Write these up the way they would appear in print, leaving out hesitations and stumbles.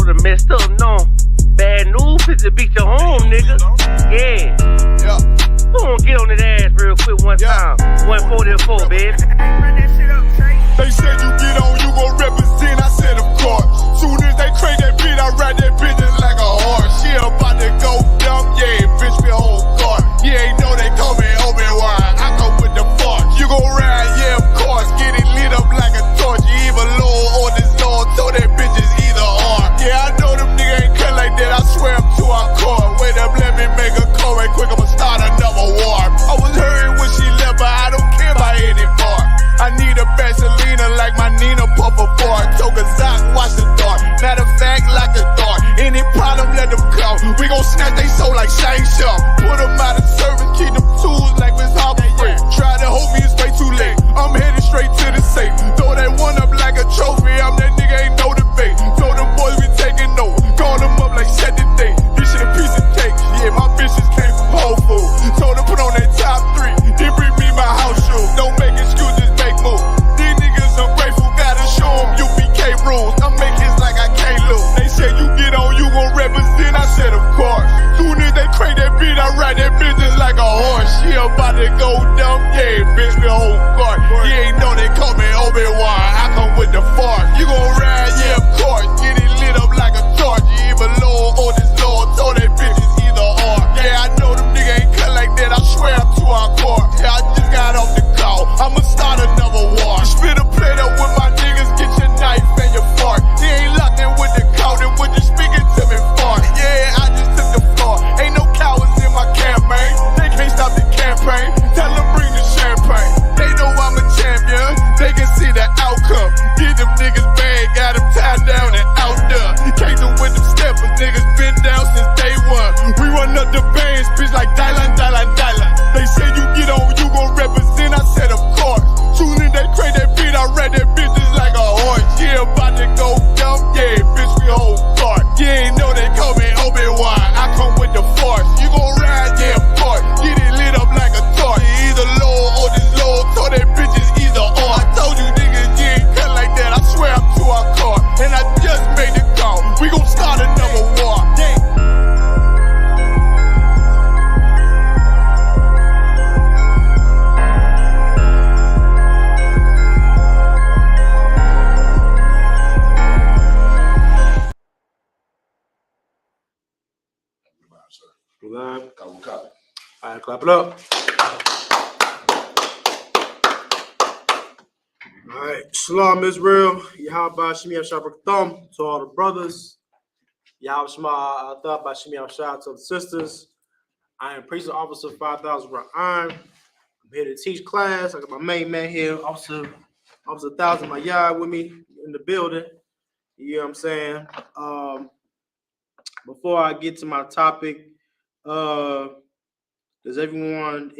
all the messed up, no. Bad news, it's to beat your home, nigga. Yeah. Go on, get on that ass real quick one time. 144, baby. They said you get on, you gon' represent, I said of course. Soon as they crank that beat, I ride that bitch just like a horse. She about to go dumb, yeah, bitch be a whole car. You ain't know they call me Obi-Wan, I come with the force. You gon' ride, yeah, of course, get it lit up like a torch. You even low or this Lord, so that bitch is either or. Yeah, I know them niggas ain't cut like that, I swear I'm to our core. Wait up, let me make a call right quick, I'ma start another war. I was hurting when she left, but I don't care about anymore. I need a Vaselina like my Nina Puffer bar. Took a Zoc, watch the dark. Matter of fact, like a dart. Any problem, let them come. We gon' snatch they soul like Shane Sharp. Put them out of service, keep them tools like Miss Harper Free. Try to hold me, it's way too late. I'm headed straight to the safe. Throw that one up like a trophy. I'm that nigga, ain't no debate. Told them boys we taking over. Call them up like set the date. This shit a piece of cake. Yeah, my bitches came from Whole Foods. Told them put on that top 3. Then bring me my house shoes. Don't make excuses, make moves. These niggas ungrateful, gotta show them UPK rules. I make hits like I can't lose. They said you get on, you gon' represent. I said of course. Soon as they crank that beat, I ride that bitch just like a horse. She about to go dumb, yeah, bitch be a whole car. You ain't know they call me Obi-Wan, I come with the force. You gon' ride, yeah, of course. Get it lit up like a torch. You even low or this Lord, so that bitch is either or. Yeah, I know them niggas ain't cut like that, I swear I'm to our core. Yeah, I just got off the call, I'ma start another war. Spit a plate up with my niggas, get your knife and your fork. He ain't locked in with the cow, then when you speaking to me for. Yeah, I just took the floor, ain't no cowards in my campaign. They can't stop the campaign, tell them bring the champagne. They know I'm a champion, they can see the outcome. Get them niggas bad, got them tied down and out there. Can't do with them steppers, niggas been down since day one. We run up the bands, bitch like Dylan. They say you get on, you gon' represent, I said of course. Soon as they crank that beat, I ride that bitch just like a horse. Yeah, about to go dumb, yeah, bitch we whole car. You ain't know they call me Obi-Wan, I come with the force. You gon' ride, yeah, of course. Get it lit up like a torch. You either low or this low, so that bitch is either or. I told you niggas, you ain't cut like that, I swear I'm to our car. And I just made the call, we gon' start another war. Live. Copy. All right, clap it up. All right, Shalom Israel. Yahweh Shemi Shabbat Thumb to all the brothers. Yahweh Shema Thought by Shemi Shah to the sisters. I am Priest Officer 5000 Rock Iron. I'm here to teach class. I got my main man here, Officer 1000, my yard with me in the building. You know what I'm saying? Before I get to my topic, does anyone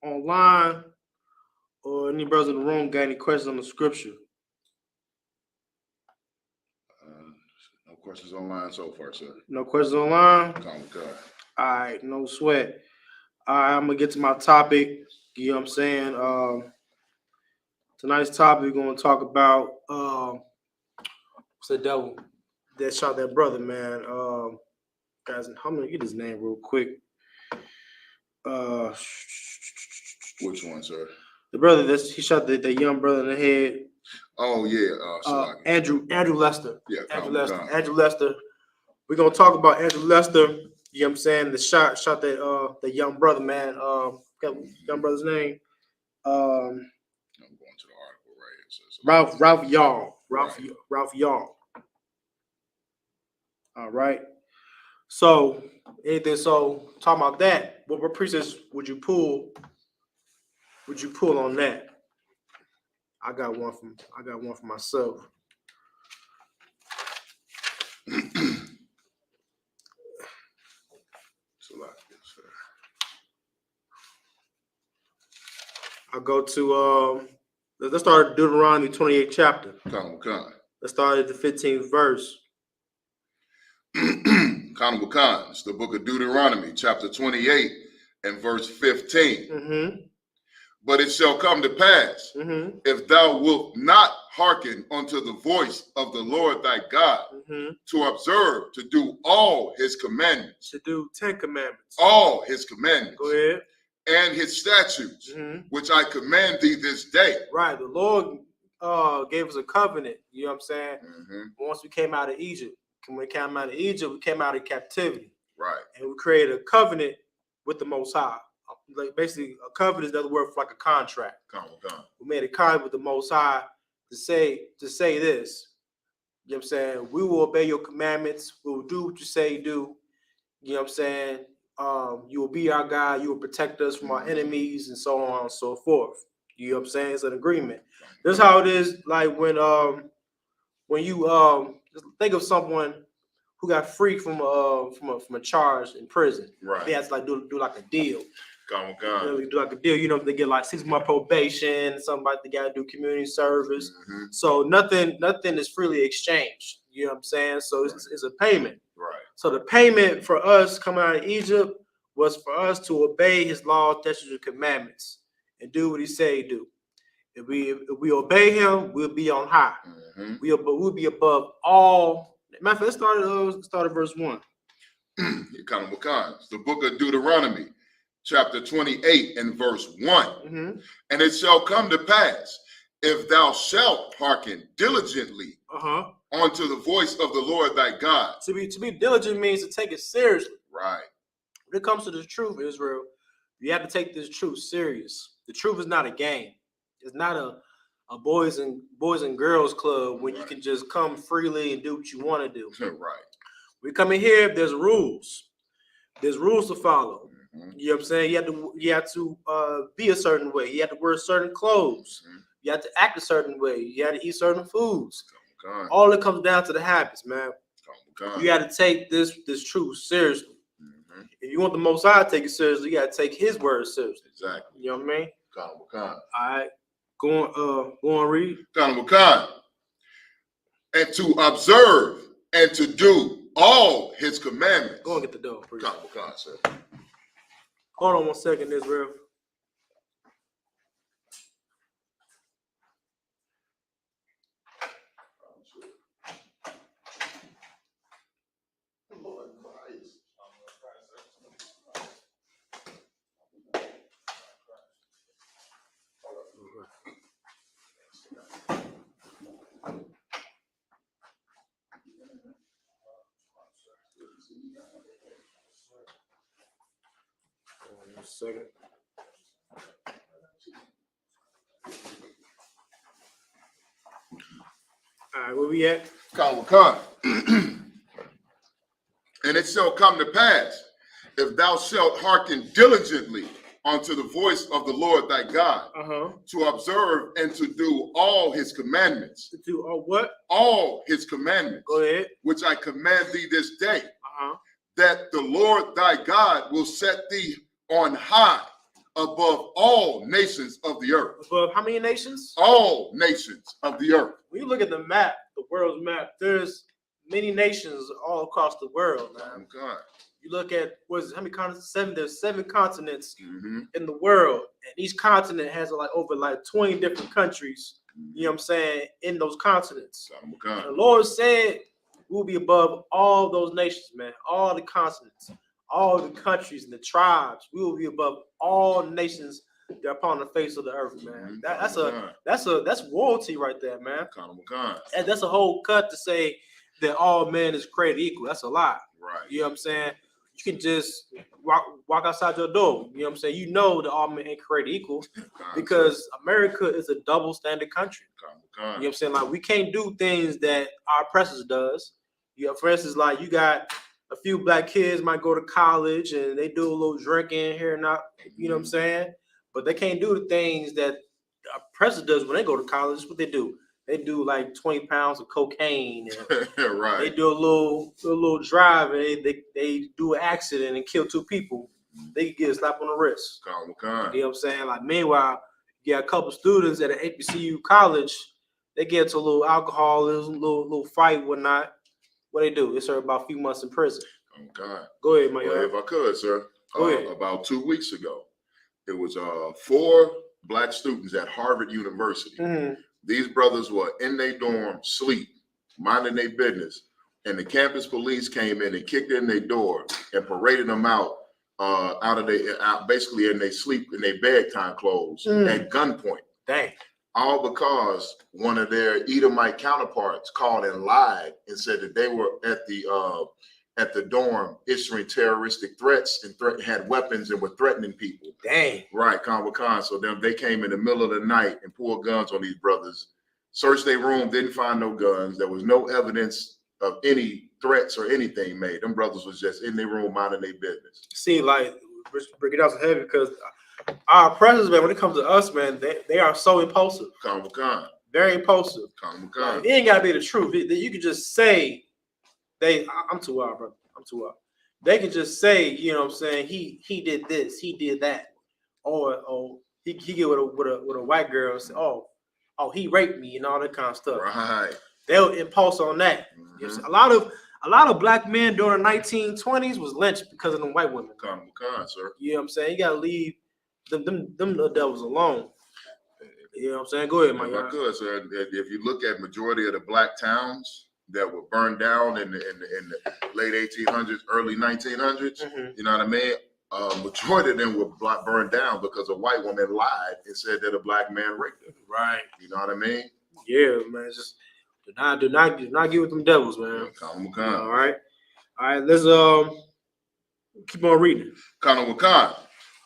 online or any brothers in the room got any questions on the scripture? No questions online so far, sir. No questions online? God. All right, no sweat. All right, I'm gonna get to my topic. You know what I'm saying? Tonight's topic, we're gonna talk about what's the devil that shot that brother, man. Guys, I'm gonna get his name real quick. Which one, sir? The brother he shot the young brother in the head. Oh yeah, Andrew Lester. Yeah, Andrew Lester. We're gonna talk about Andrew Lester. You know what I'm saying? The shot that the young brother, man. Got young brother's name. I'm going to the article right here. Ralph Yarl. Right. Ralph Yarl. All right. So talking about that, what precepts would you pull on that? I got one for myself. I'll go to let's start at Deuteronomy 28th chapter. Let's start at the 15th verse. It's the book of Deuteronomy, chapter 28 and verse 15. Mm-hmm. But it shall come to pass, if thou wilt not hearken unto the voice of the Lord thy God, to observe, to do all his commandments. To do 10 commandments. All his commandments. Go ahead. And his statutes, which I command thee this day. Right. The Lord gave us a covenant, you know what I'm saying? Once we came out of Egypt. When we came out of Egypt, we came out of captivity. Right. And we created a covenant with the Most High. Like basically, a covenant is another word for like a contract. We made a contract with the Most High to say this. You know what I'm saying? We will obey your commandments. We will do what you say do. You know what I'm saying? You will be our God. You will protect us from our enemies and so on and so forth. You know what I'm saying? It's an agreement. This is how it is. Like when you just think of someone who got free from a charge in prison. Right. They have to like do like a deal. Really do like a deal. You know, they get like 6 month probation. Somebody they gotta do community service. So nothing is freely exchanged. You know what I'm saying? So it's a payment. Right. So the payment for us coming out of Egypt was for us to obey his laws, statutes, and commandments and do what he say do. If we obey him, we'll be on high. We'll be above all. Matter of fact, let's start at verse 1. The book of Deuteronomy, chapter 28 and verse 1. And it shall come to pass, if thou shalt hearken diligently unto the voice of the Lord thy God. To be diligent means to take it seriously. Right. When it comes to the truth, Israel, you have to take this truth serious. The truth is not a game. It's not a boys and girls club when you can just come freely and do what you want to do. Right. We come in here, there's rules. There's rules to follow. You know what I'm saying? You have to be a certain way. You have to wear certain clothes. You have to act a certain way. You have to eat certain foods. All it comes down to the habits, man. You got to take this truth seriously. If you want the Most High to take it seriously, you got to take his word seriously. Exactly. You know what I mean? All right. Go on, read. And to observe and to do all his commandments. Go and get the door, please. Sir. Hold on 1 second, Israel. Second. All right, where we at? And it shall come to pass, if thou shalt hearken diligently unto the voice of the Lord thy God, to observe and to do all his commandments. To do what? All his commandments. Go ahead. Which I command thee this day, that the Lord thy God will set thee on high above all nations of the earth. Above how many nations? All nations of the earth. When you look at the map, the world's map, there's many nations all across the world, man. You look at how many continents? There's 7 continents in the world, and each continent has over 20 different countries. You know what I'm saying? In those continents, the Lord said we'll be above all those nations, man. All the continents, all the countries and the tribes. We will be above all nations that are upon the face of the earth, man. That's royalty right there, man. And that's a whole cut to say that all men is created equal. That's a lie. Right. You know what I'm saying? You can just walk outside your door. You know what I'm saying? You know that all men ain't created equal because America is a double standard country. You know what I'm saying? Like we can't do things that our oppressors does. You know, for instance, like you got a few black kids might go to college and they do a little drinking here and not, you know what I'm saying? But they can't do the things that the oppressor does when they go to college. What they do? They do like 20 pounds of cocaine. And right. They do a little drive and they do an accident and kill 2 people. They get a slap on the wrist. You know what I'm saying? Like meanwhile, you got a couple students at an HBCU college. They get into a little alcohol, a little fight, whatnot. What they do? They serve about a few months in prison. Go ahead, my if I could, sir. Go ahead. About 2 weeks ago, it was 4 black students at Harvard University these brothers were in their dorm, sleep, minding their business, and the campus police came in and kicked in their door and paraded them out basically in their sleep, in their bedtime clothes at gunpoint. Dang. All because one of their Edomite counterparts called and lied and said that they were at the dorm issuing terroristic threats and had weapons and were threatening people. Dang. Right, con. So they came in the middle of the night and pulled guns on these brothers, searched their room, didn't find no guns. There was no evidence of any threats or anything made. Them brothers was just in their room minding their business. See, like, break it out so heavy because our oppressors, man, when it comes to us, man, they are so impulsive. Con. Very impulsive. Con. Like, it ain't gotta be the truth. You could just say I'm too wild, bro. I'm too wild. They could just say, you know what I'm saying, he did this, he did that. Or he get with a white girl and say, oh, he raped me and all that kind of stuff. Right. They'll impulse on that. Mm-hmm. A lot of black men during the 1920s was lynched because of them white women. Con, sir. You know what I'm saying? You gotta leave them the devils alone. You know what I'm saying? Go ahead, my guy. Good, sir. If you look at majority of the black towns that were burned down in the late 1800s, early 1900s, you know what I mean? Majority of them were burned down because a white woman lied and said that a black man raped her. Right. You know what I mean? Yeah, man. It's just do not get with them devils, man. Con. All right. Let's keep on reading. Con.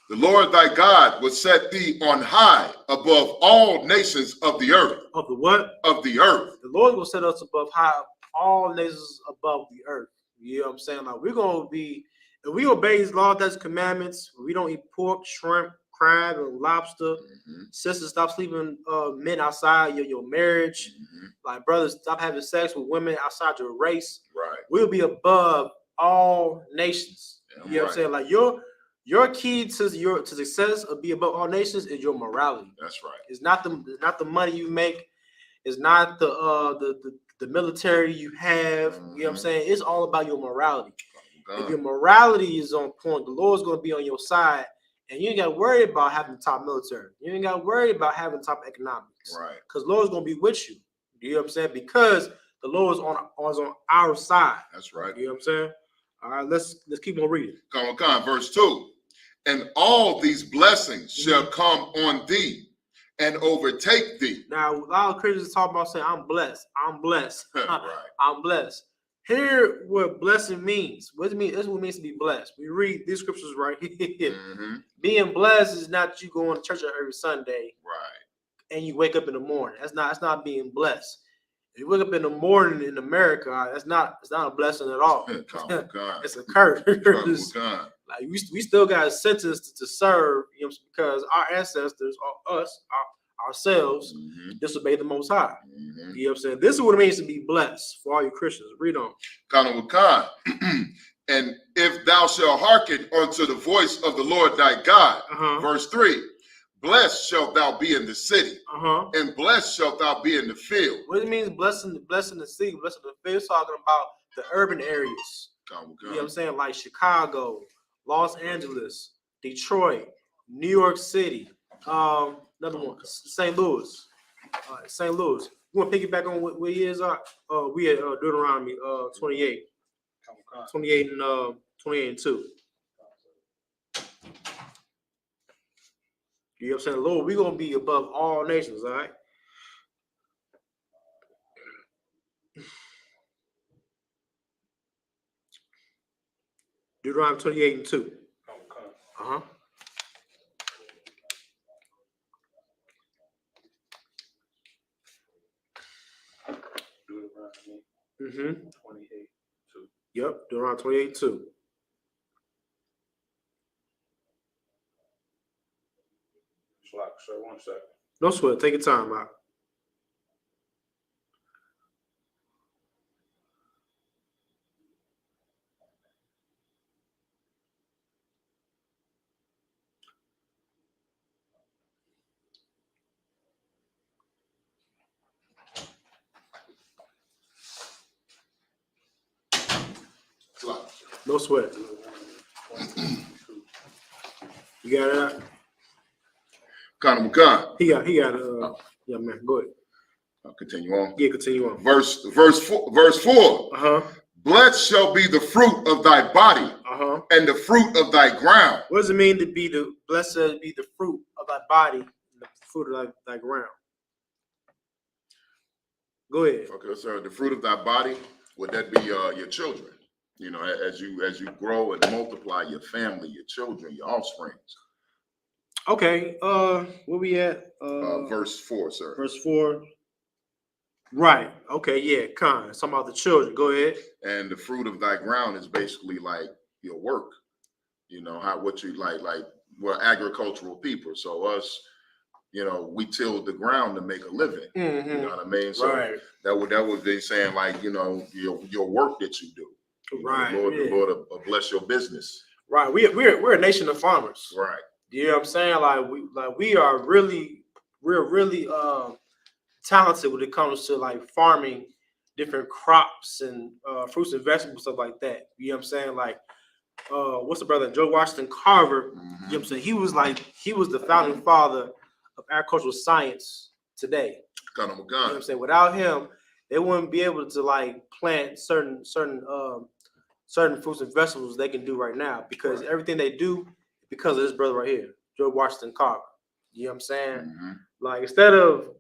The Lord thy God will set thee on high above all nations of the earth. Of the what? Of the earth. The Lord will set us above high, all nations above the earth. You know what I'm saying? Like, we're gonna be, if we obey his law, that's commandments. We don't eat pork, shrimp, crab, and lobster. Sisters, stop sleeping men outside your marriage. Like, brothers, stop having sex with women outside your race. Right. We'll be above all nations. Yeah, you know what I'm saying? Like, your key to success of be above all nations is your morality. That's right. It's not the money you make. It's not the military you have. You know what I'm saying? It's all about your morality. If your morality is on point, the Lord's going to be on your side, and you ain't got to worry about having top military. You ain't got to worry about having top economics. Right. Because the Lord's going to be with you. You know what I'm saying? Because the Lord's on our side. That's right. You know what I'm saying? All right, let's keep on reading. Con, verse 2. And all these blessings shall come on thee and overtake thee. Now, a lot of Christians talk about saying, I'm blessed. I'm blessed. Right. I'm blessed. Here, what blessing means. What it means? This is what it means to be blessed. We read these scriptures right here. Being blessed is not you going to church every Sunday. Right. And you wake up in the morning. That's not being blessed. If you wake up in the morning in America, it's not a blessing at all. It's a curse. Like, we still got a sentence to serve, you know, because our ancestors, or us, ourselves, disobey the Most High. You know what I'm saying? This is what it means to be blessed for all you Christians. Read on. And if thou shalt hearken unto the voice of the Lord thy God, verse 3, blessed shalt thou be in the city, and blessed shalt thou be in the field. What it means, blessing the city, blessing the field? It's talking about the urban areas. You know what I'm saying? Like Chicago, Los Angeles, Detroit, New York City, another one, St. Louis. St. Louis. You want to pick it back on what years are? We at Deuteronomy 28. 28 and 2. You know what I'm saying? Lord, we're going to be above all nations, all right? Deuteronomy 28 and 2. Deuteronomy 28 2. Yep, Deuteronomy 28 2. Sir, 1 second. No sweat. Take your time out. No sweat. You got it out? He got yeah, man, go ahead. I'll continue on. Yeah, continue on. Verse 4. Blessed shall be the fruit of thy body and the fruit of thy ground. What does it mean to be the blessed be the fruit of thy body and the fruit of thy ground? Go ahead. Okay, sir. The fruit of thy body, would that be your children? You know, as you grow and multiply your family, your children, your offspring. Okay. Where we at? Verse 4, sir. Verse 4. Right. Okay. Yeah. It's talking about the children. Go ahead. And the fruit of thy ground is basically like your work. You know what you like we're agricultural people. So us, you know, we tilled the ground to make a living. Mm-hmm. You know what I mean? So right. that would be saying like, you know, your work that you do. Right. The Lord will bless your business. Right. We're a nation of farmers. Right. You know what I'm saying? We are really talented when it comes to like farming different crops and fruits and vegetables, stuff like that. You know what I'm saying? Like what's the brother? George Washington Carver. You know what I'm saying? He was the founding father of agricultural science today. You know what I'm saying? Without him, they wouldn't be able to like plant certain fruits and vegetables they can do right now, because everything they do because of this brother right here, George Washington Carver. You know what I'm saying? Like instead of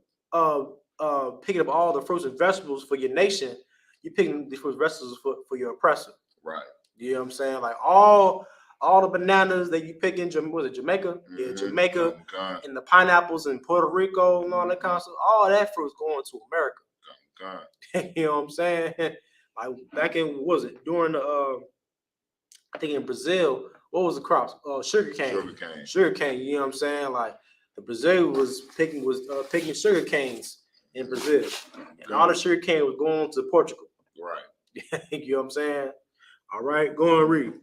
picking up all the fruits and vegetables for your nation, you're picking the fruits and vegetables for your oppressor. Right. You know what I'm saying? Like all the bananas that you pick in Jamaica? Yeah, Jamaica, and the pineapples in Puerto Rico and all that kind of stuff. All that fruit's going to America. You know what I'm saying? Like back in during the I think in Brazil, what was the crops? Sugarcane. Sugarcane. You know what I'm saying? Like the Brazil was picking sugar canes in Brazil, and all the sugar cane was going to Portugal. Right. You know what I'm saying? All right, go and read.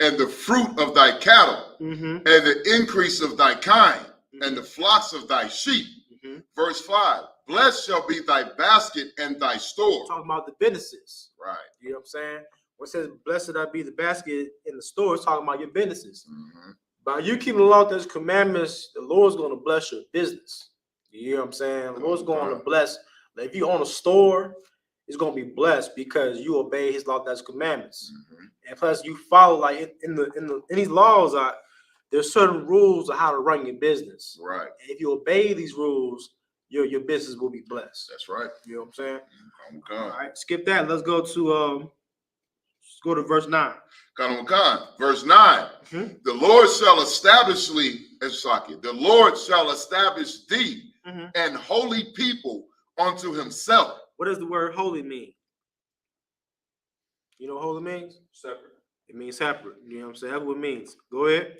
And the fruit of thy cattle, and the increase of thy kind, and the flocks of thy sheep. Verse 5. Blessed shall be thy basket and thy store. Talking about the businesses. Right. You know what I'm saying? When it says, blessed I be the basket in the store, it's talking about your businesses. By you keeping the law, those commandments, the Lord's going to bless your business. You know what I'm saying? The Lord's going to bless. Like if you own a store, it's going to be blessed because you obey his law, that's commandments. And plus you follow, like in these laws, there's certain rules of how to run your business. Right. And if you obey these rules, your business will be blessed. That's right. You know what I'm saying? All right, skip that. Let's go to verse 9. Verse 9. The Lord shall establish thee and holy people unto himself. What does the word holy mean? You know what holy means? Separate. It means separate. You know what I'm saying? That's what it means. Go ahead.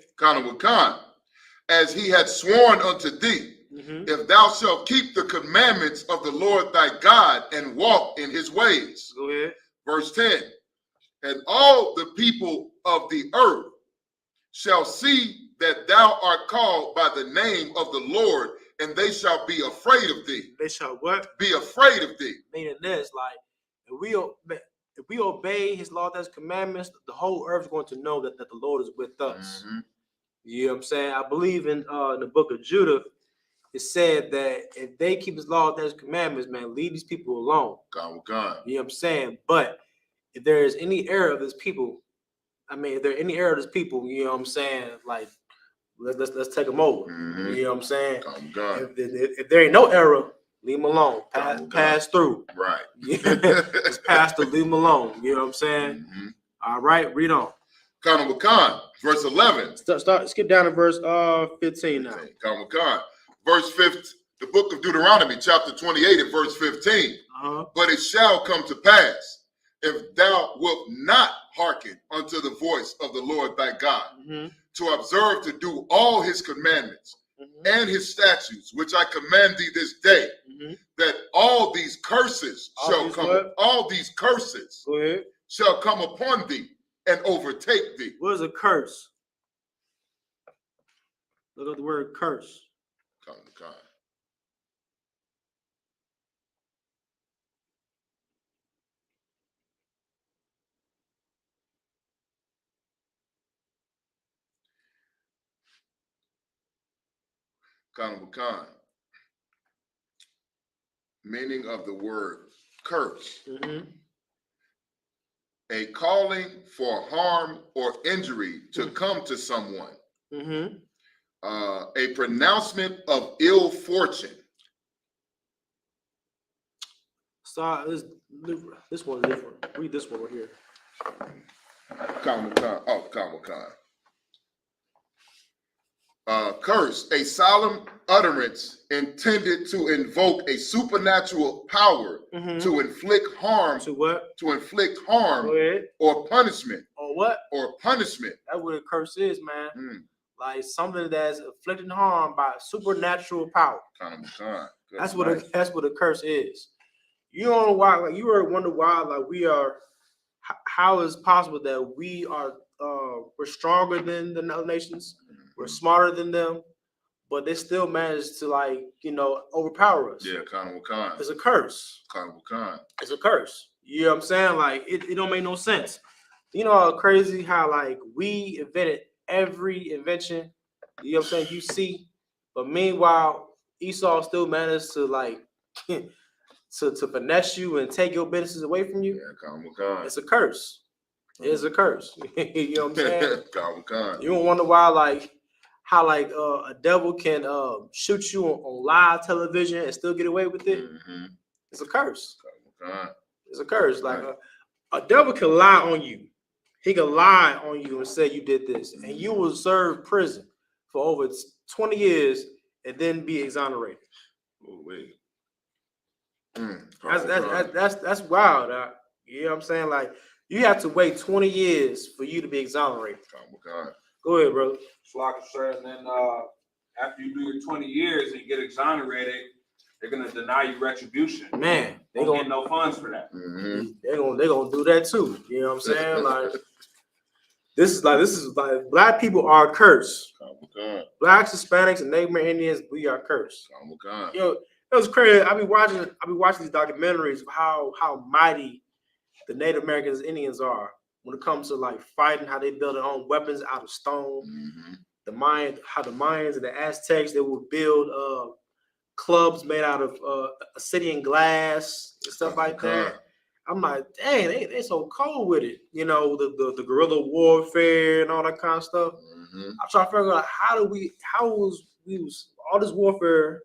As he had sworn unto thee, if thou shalt keep the commandments of the Lord thy God and walk in his ways. Go ahead. Verse 10. And all the people of the earth shall see that thou art called by the name of the Lord, and they shall be afraid of thee. They shall what? Be afraid of thee. Meaning this, like, if we obey his law, that's commandments, the whole earth is going to know that the Lord is with us. You know what I'm saying? I believe in the book of Judah, it said that if they keep his law, that's commandments, man, leave these people alone. You know what I'm saying? But if there is any error of this people, you know what I'm saying? Like, let's take them over. You know what I'm saying? If there ain't no error, leave them alone. Pass through. Right. Just pass through, leave them alone. You know what I'm saying? All right, read on. Verse 11. Skip down to verse 15 now. Verse 15. The book of Deuteronomy, chapter 28, and verse 15. But it shall come to pass, if thou wilt not hearken unto the voice of the Lord thy God, to observe to do all his commandments and his statutes, which I command thee this day, that all these curses shall come upon thee and overtake thee. What is a curse? Look at the word curse. Meaning of the word curse. Mm-hmm. A calling for harm or injury to come to someone. Mm-hmm. A pronouncement of ill fortune. So this one is different. Read this one right here. Comic-Con. Curse, a solemn utterance intended to invoke a supernatural power to inflict harm. To what? To inflict harm or punishment. Or what? Or punishment. That's what a curse is, man. Like something that's inflicting harm by supernatural power. Comic-Con. That's what a curse is. You don't know why, like you ever wonder why, like we are. How is it possible that we are we're stronger than the other nations, we're smarter than them, but they still manage to overpower us? Yeah, Comic-Con. It's a curse. Comic-Con. It's a curse. You know what I'm saying? Like it don't make no sense. You know how crazy how like we invented every invention, you know what I'm saying, you see, but meanwhile Esau still managed to like to finesse you and take your businesses away from you. Yeah, Comic-Con. It's a curse. It's a curse. You know what I'm saying? Comic-Con. You don't wonder why how a devil can shoot you on live television and still get away with it. It's a curse. Comic-Con. It's a curse. Like a devil can lie on you. He can lie on you and say you did this, and you will serve prison for over 20 years and then be exonerated. Oh, wait. That's wild. You know what I'm saying? Like you have to wait 20 years for you to be exonerated. Go ahead, bro. And then after you do your 20 years and you get exonerated, they're gonna deny you retribution. Man, they don't get no funds for that. They're gonna do that too. You know what I'm saying? Like this is like black people are cursed. Blacks, Hispanics, and Native American Indians, we are cursed. Yo, it was crazy. I be watching these documentaries of how mighty the Native Americans and Indians are when it comes to like fighting, how they build their own weapons out of stone. The Mayans and the Aztecs, they would build clubs made out of obsidian glass and stuff like that. I'm like, dang, they so cold with it. You know, the guerrilla warfare and all that kind of stuff. I'm trying to figure out how was all this warfare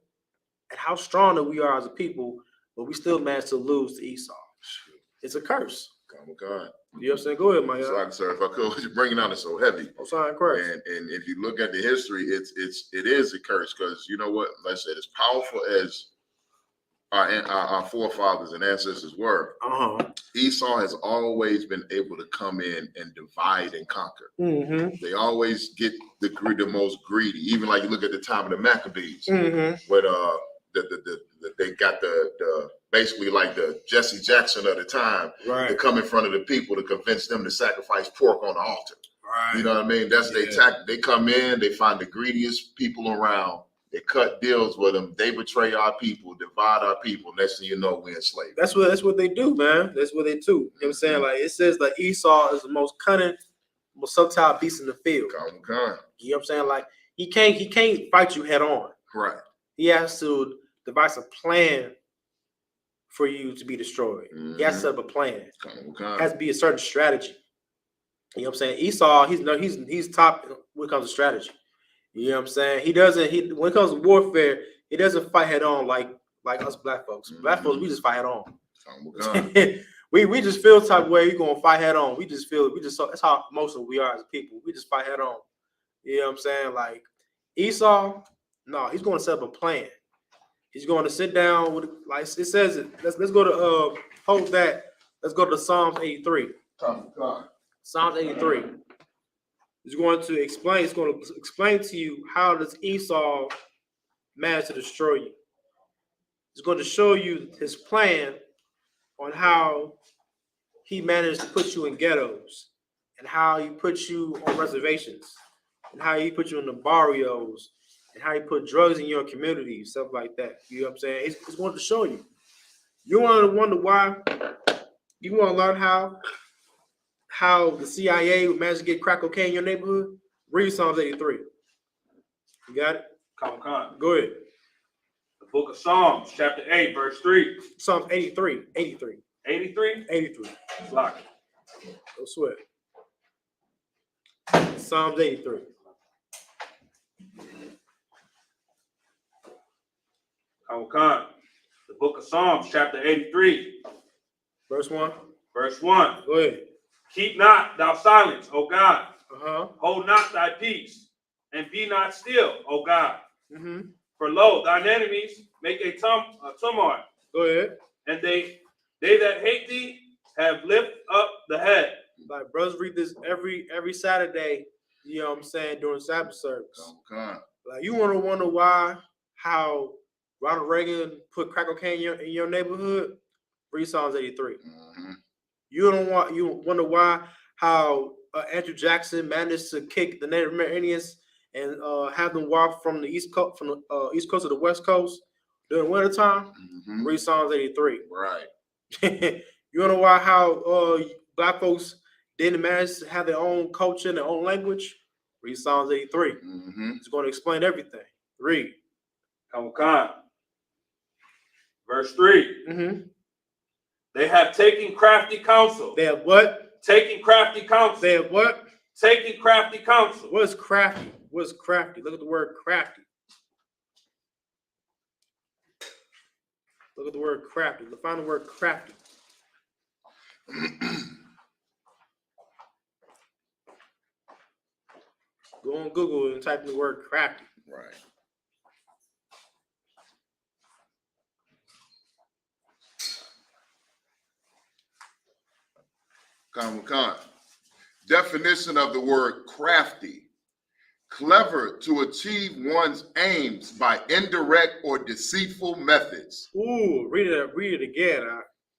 and how strong that we are as a people, but we still managed to lose to Esau. It's a curse. Oh my God. You know what I'm saying? Go ahead, Mike. Sorry, sir, if I could, you're bringing on it so heavy. I'm sorry, Christ. And if you look at the history, it is a curse, because you know what? Like I said, as powerful as our forefathers and ancestors were, Esau has always been able to come in and divide and conquer. They always get the most greedy. Even like you look at the time of the Maccabees, where they got the basically like the Jesse Jackson of the time to come in front of the people to convince them to sacrifice pork on the altar. You know what I mean? That's their tactic. They come in, they find the greediest people around, they cut deals with them, they betray our people, divide our people. Next thing you know, we're enslaved. That's what they do, man. That's what they do. You know what I'm saying? Like it says that Esau is the most cunning, most subtle beast in the field. You know what I'm saying? Like he can't fight you head on. Right. He has to devise a plan for you to be destroyed. He has to set up a plan. It has to be a certain strategy. You know what I'm saying? Esau, he's top when it comes to strategy. You know what I'm saying? When it comes to warfare, he doesn't fight head on like us black folks. Black folks, we just fight head on. we just feel type of way you're gonna fight head on. That's how most of we are as people. We just fight head on. You know what I'm saying? Like Esau, no, he's gonna set up a plan. He's going to sit down with, like it says it. Let's go to hold that. Let's go to Psalms 83. Psalms 83. It's going to explain to you how does Esau manage to destroy you. It's going to show you his plan on how he managed to put you in ghettos and how he put you on reservations and how he put you in the barrios and how he put drugs in your community, stuff like that. You know what I'm saying? It's going to show you. You want to wonder why? You want to learn how the CIA managed to get crack cocaine in your neighborhood? Read Psalms 83. You got it? Come. Go ahead. The Book of Psalms, chapter 8, verse 3. Psalms 83. 83. 83? 83. Lock it. Go sweat. Psalms 83. Khan. The book of Psalms, chapter 83. Verse 1. Verse 1. Go ahead. Keep not thou silence, O God. Uh-huh. Hold not thy peace, and be not still, O God. Mm-hmm. For lo, thine enemies make a tumult. Go ahead. And they that hate thee have lifted up the head. Like brothers read this every Saturday, you know what I'm saying, during Sabbath service. Like you want to wonder how Ronald Reagan put crack cocaine in your neighborhood? Read Psalms 83. Mm-hmm. You wonder how Andrew Jackson managed to kick the Native American Indians and have them walk from the east coast to the west coast during wintertime? Mm-hmm. Read Psalms 83. Right. You wanna know how black folks didn't manage to have their own culture and their own language? Read Psalms 83. Mm-hmm. It's going to explain everything. Read. Khan. Verse 3. Mm-hmm. They have taken crafty counsel. They have what? Taking crafty counsel. They have what? Taking crafty counsel. What is crafty? What is crafty? Look at the word crafty. Look at the word crafty. Find the word crafty. Go on Google and type in the word crafty. Right. Khan. Definition of the word crafty. Clever to achieve one's aims by indirect or deceitful methods. Ooh, read it again.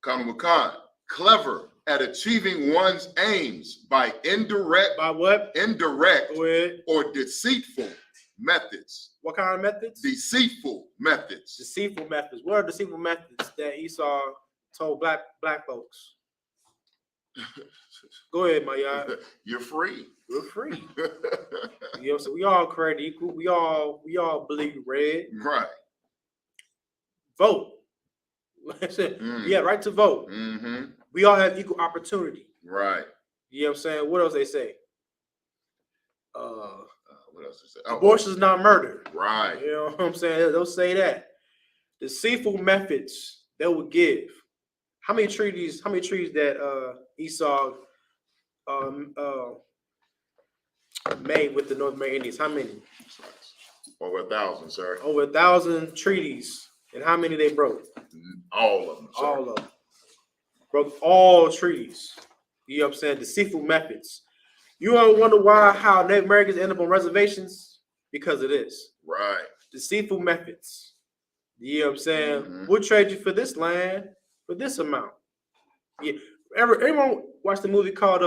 Khan. Clever at achieving one's aims by indirect. By what? Indirect Go ahead. or deceitful methods. What kind of methods? Deceitful methods. Deceitful methods. What are deceitful methods that Esau told black folks? Go ahead, my y'all. You're free. We're free. You know, so we all created equal. We all believe red. Right. Vote. Yeah, right to vote. Mm-hmm. We all have equal opportunity. Right. You know what I'm saying? What else they say? What else is it? Abortion is not murder. Right. You know what I'm saying? They'll say that. Deceitful methods they would give. How many treaties that Esau made with the North American Indians? How many? Over 1,000, sir. Over 1,000 treaties. And how many they broke? All of them, sir. All of them. Broke all treaties. You know what I'm saying? Deceitful methods. You want to wonder how Native Americans end up on reservations? Because of this. Right. Deceitful methods. You know what I'm saying? Mm-hmm. We'll trade you for this land for this amount. Yeah. Everyone watched the movie called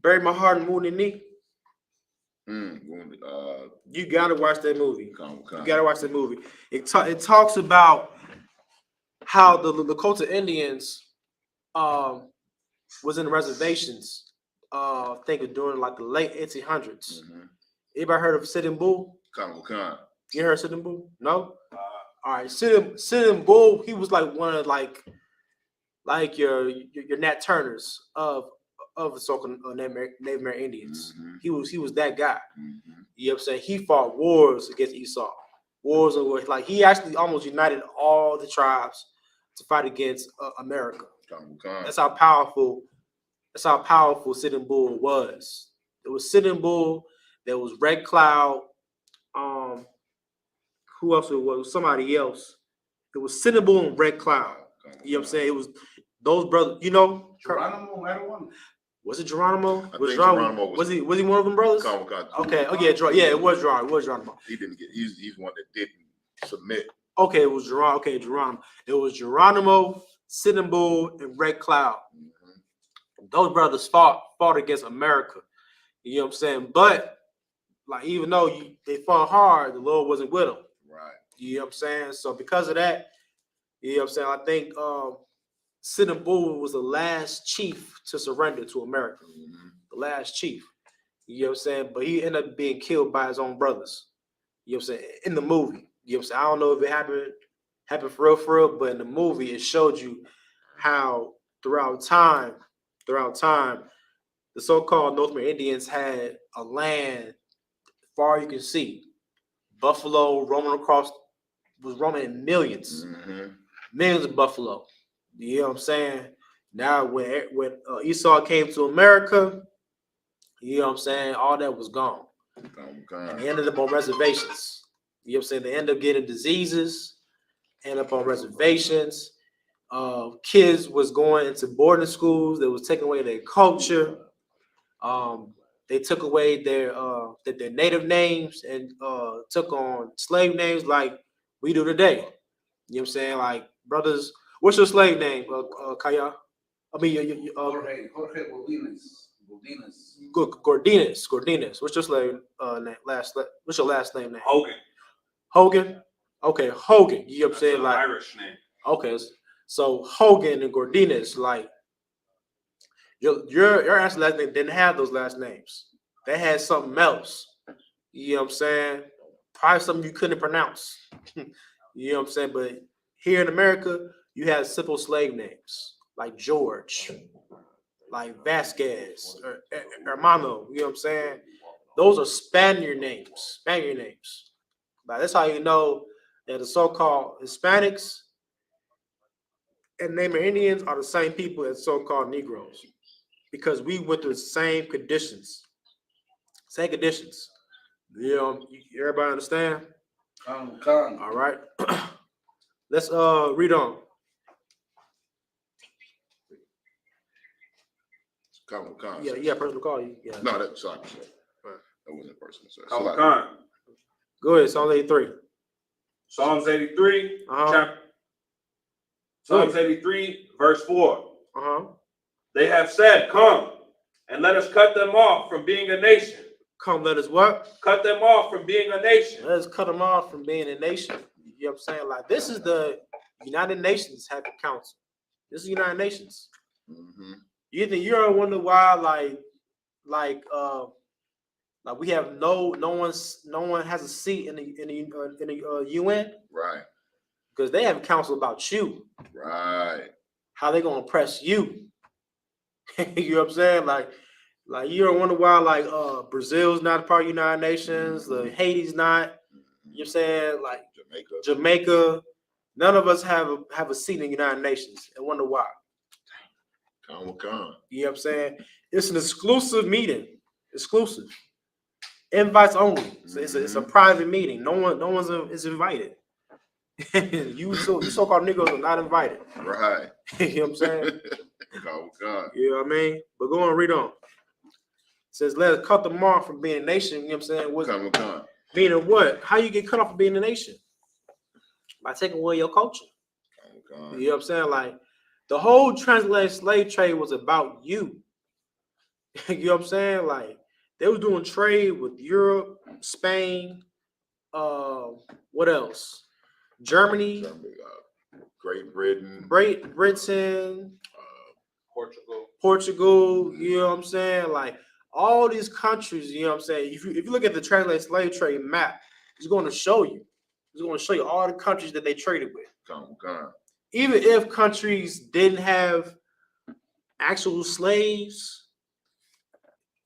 Bury My Heart in Wounded Knee? You gotta watch that movie. You gotta watch that movie. It talks about how the Lakota Indians was in the reservations. I think during like the late 1800s. Mm-hmm. Anybody heard of Sitting Bull? You heard of Sitting Bull? No. All right, Sitting Bull. He was like one of like your Nat Turners of the so-called Native American Indians. Mm-hmm. He was that guy. Mm-hmm. You know what I'm saying? He fought wars against Esau. Wars and wars. Like he actually almost united all the tribes to fight against America. That's how powerful Sitting Bull was. There was Sitting Bull. There was Red Cloud. Who else it was? Somebody else. It was Sitting Bull and Red Cloud. You know what I'm saying? It was those brothers. You know, Geronimo. Was it Geronimo? Was he one of them brothers? Okay. Oh yeah. It was Geronimo. He didn't get. He's one that didn't submit. Okay, it was Geronimo. Okay, Geronimo. It was Geronimo, Sitting Bull, and Red Cloud. Mm-hmm. Those brothers fought against America. You know what I'm saying? But like, even though they fought hard, the Lord wasn't with them. Right. You know what I'm saying? So because of that, you know what I'm saying? I think Sitting Bull was the last chief to surrender to America. Mm-hmm. The last chief. You know what I'm saying? But he ended up being killed by his own brothers. You know what I'm saying? In the movie. You know what I'm saying? I don't know if it happened for real, but in the movie it showed you how throughout time, the so-called North American Indians had a land far you can see. Buffalo was roaming in millions, millions of buffalo. You know what I'm saying? Now when Esau came to America, you know what I'm saying, all that was gone. And they ended up on reservations. You know what I'm saying? They ended up getting diseases, ended up on reservations. Kids was going into boarding schools that was taking away their culture. They took away their native names and took on slave names like we do today. You know what I'm saying? Like, brothers, what's your slave name, Kaya? I mean, Jorge Gordinas. What's your slave name? What's your last name? Hogan. Okay, Hogan. You know what I'm saying? An Like, Irish name. okay, so Hogan and Gordinas, like your ancestors last name didn't have those last names. They had something else. You know what I'm saying? Probably something you couldn't pronounce. You know what I'm saying? But here in America, you have simple slave names like George, like Vasquez, or Hermano. You know what I'm saying? Those are Spaniard names. Like, that's how you know that the so-called Hispanics and Native Indians are the same people as so-called Negroes, because we went through the same conditions. You know, everybody understand? All right. Let's read on. Yeah, personal call. Yeah. No, that's sorry. That wasn't personal. Khan. Go ahead, Psalms 83. Psalms 83, Uh-huh. Psalms 83, verse 4. Uh-huh. They have said, come, and let us cut them off from being a nation. Come, let us what? Cut them off from being a nation. Let us cut them off from being a nation. You know what I'm saying? Like, this is the United Nations having council. This is United Nations. You think you're wonder why, like we have no one has a seat in the UN, Right. because they have counsel about you. Right. How they gonna oppress you? You know what I'm saying? Like you don't wonder why, like, Brazil's not a part of the United Nations, Haiti's not. You know what I'm saying? Like Jamaica, none of us have a seat in the United Nations, and wonder why. Come. You know what I'm saying? It's an exclusive meeting. Exclusive. Invites only. So it's a private meeting. No one's is invited. you so-called niggas are not invited. Right. You know what I'm saying? God. You know what I mean? But go on, read on. It says, let us cut them off from being a nation. You know what I'm saying? Come. Meaning what? How you get cut off from being a nation? By taking away your culture. You know what I'm saying? Like, the whole transatlantic slave trade was about you. You know what I'm saying? Like, they was doing trade with Europe, Spain, what else? Germany, Great Britain, Portugal. You know what I'm saying? Like, all these countries. You know what I'm saying? If you look at the transatlantic slave trade map, it's going to show you. It's going to show you all the countries that they traded with. Come. Even if countries didn't have actual slaves,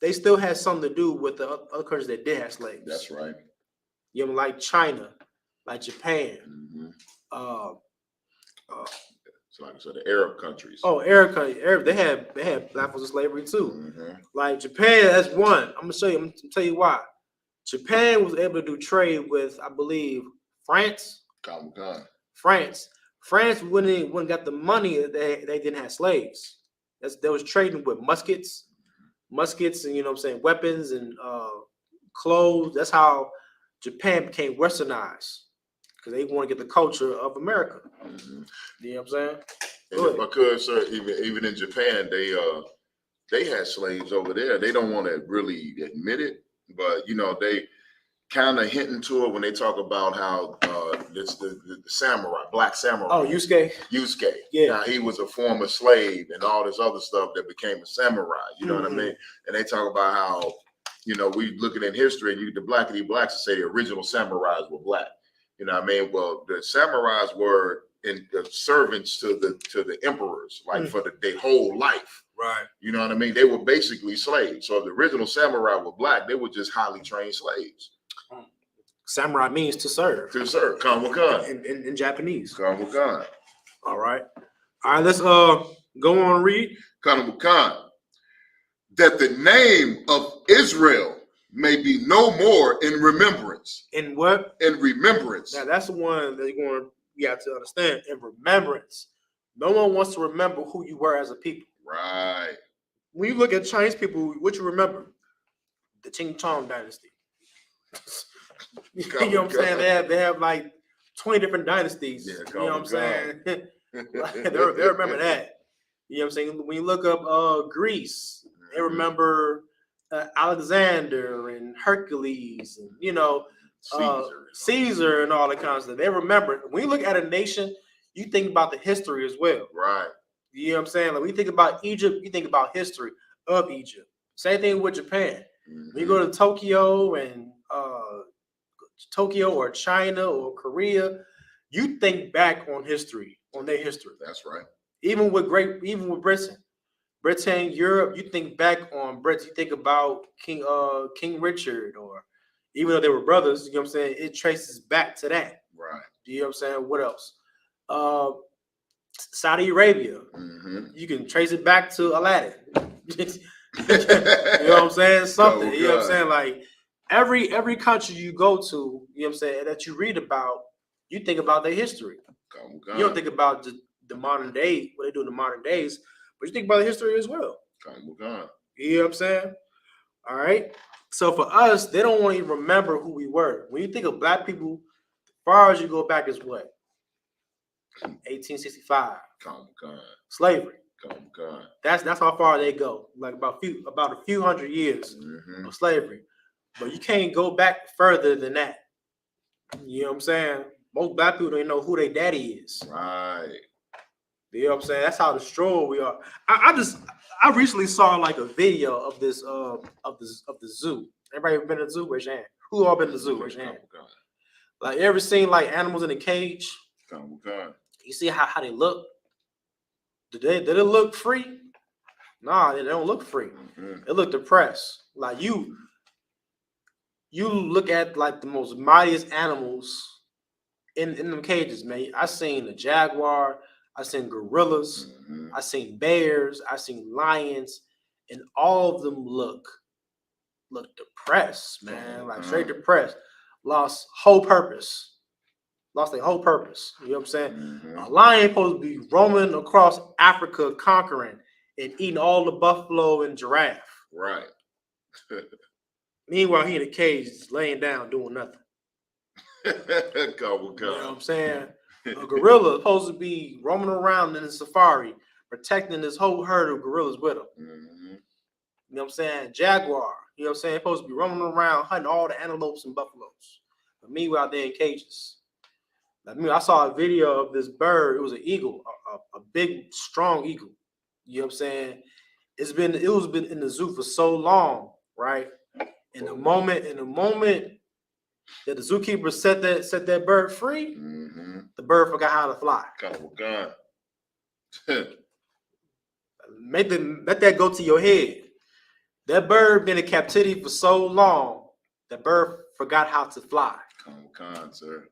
they still had something to do with the other countries that did have slaves. That's right. You know, like China, like Japan. So the Arab countries. Oh, Arab, they had black folks in slavery too. Like Japan, that's one. I'm gonna tell you why. Japan was able to do trade with, I believe, France. France wouldn't got the money that they didn't have slaves. They was trading with muskets, and, you know what I'm saying, weapons and clothes. That's how Japan became westernized, because they want to get the culture of America. You know what I'm saying? And because, sir, even in Japan, they had slaves over there. They don't want to really admit it, but you know, they kind of hinting to it when they talk about how it's the samurai, black samurai. Oh, Yusuke. Yeah. Now, he was a former slave and all this other stuff that became a samurai. You know what I mean? And they talk about how, you know, we looking at history, and the blackity blacks say the original samurais were black. You know what I mean? Well, the samurais were servants to the emperors, like for their whole life. Right. You know what I mean? They were basically slaves. So if the original samurai were black, they were just highly trained slaves. Samurai means to serve. To serve. Kanwakan. In Japanese. Kanwakan. All right. All right, let's go on and read. Kanwakan. That the name of Israel may be no more in remembrance. In what? In remembrance. Now that's the one that you have to understand. In remembrance. No one wants to remember who you were as a people. Right. When you look at Chinese people, what you remember? The Qing Chong dynasty. You know what I'm saying? They have like 20 different dynasties. Yeah, you know what I'm saying? they remember that. You know what I'm saying? When you look up Greece, they remember Alexander and Hercules and, you know, Caesar and all that kind of stuff. They remember. When you look at a nation, you think about the history as well. Right. You know what I'm saying? Like when you think about Egypt, you think about history of Egypt. Same thing with Japan. When you go to Tokyo and Tokyo or China or Korea, you think back on history, on their history. That's right. Even with Britain, Europe, you think back on Britain. You think about King Richard, or even though they were brothers, you know what I'm saying? It traces back to that. Right. You know what I'm saying? What else? Saudi Arabia. You can trace it back to Aladdin. You know what I'm saying? Something. You know what I'm saying? Like every country you go to, you know what I'm saying, that you read about, you think about their history. You don't think about the modern day, what they do in the modern days, but you think about the history as well. You know what I'm saying? All right. So for us, they don't want to even remember who we were. When you think of black people, as far as you go back is what? 1865. Slavery. That's how far they go. Like about a few hundred years of slavery. But you can't go back further than that. You know what I'm saying? Most black people don't even know who their daddy is. Right. You know what I'm saying? That's how destroyed we are. I recently saw like a video of this of the zoo. Everybody ever been to the zoo? Raise your hand. Who all been to the zoo? Raise your hand. Like ever seen like animals in a cage? You see how they look? Did it look free? Nah, they don't look free. They look depressed. Like you look at like the most mightiest animals in them cages, man. I seen a jaguar, I seen gorillas, I seen bears, I seen lions, and all of them look depressed, man. Like straight depressed. Lost their whole purpose. You know what I'm saying? A lion supposed to be roaming across Africa, conquering and eating all the buffalo and giraffe. Right. Meanwhile, he in a cage, laying down, doing nothing. You know what I'm saying? A gorilla is supposed to be roaming around in the safari, protecting this whole herd of gorillas with him. You know what I'm saying? Jaguar, you know what I'm saying? Supposed to be roaming around, hunting all the antelopes and buffaloes. But meanwhile, they're in cages. I saw a video of this bird. It was an eagle, a big, strong eagle. You know what I'm saying? It was been in the zoo for so long, right? In the moment that the zookeeper set that bird free, the bird forgot how to fly. Let that go to your head. That bird been in captivity for so long, that bird forgot how to fly. Sir.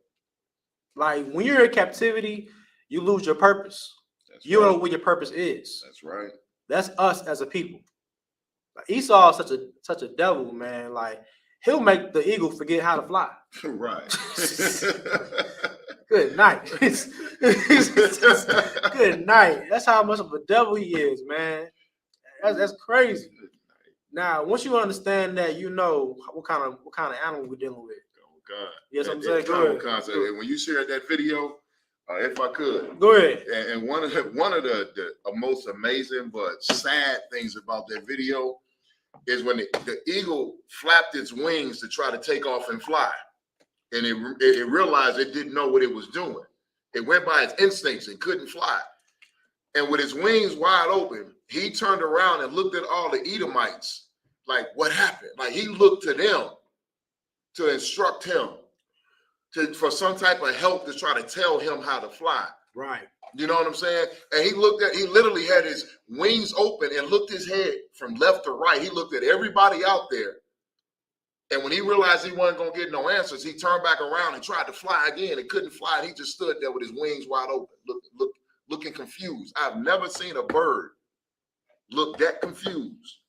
Like when you're in captivity, you lose your purpose. You don't know what your purpose is. That's right. That's us as a people. Like Esau is such a devil, man. Like he'll make the eagle forget how to fly. Right. Good night. Good night. That's how much of a devil he is, man. That's crazy. Now, once you understand that, you know what kind of animal we're dealing with. Yes, I'm saying. Go ahead. When you shared that video, if I could, go ahead. And one of the most amazing but sad things about that video is when the eagle flapped its wings to try to take off and fly, and it realized it didn't know what it was doing. It went by its instincts and couldn't fly. And with his wings wide open, he turned around and looked at all the Edomites like, what happened? Like he looked to them to instruct him for some type of help to try to tell him how to fly. Right. You know what I'm saying? And he literally had his wings open and looked his head from left to right. He looked at everybody out there. And when he realized he wasn't going to get no answers, he turned back around and tried to fly again and couldn't fly. And he just stood there with his wings wide open, looking confused. I've never seen a bird look that confused.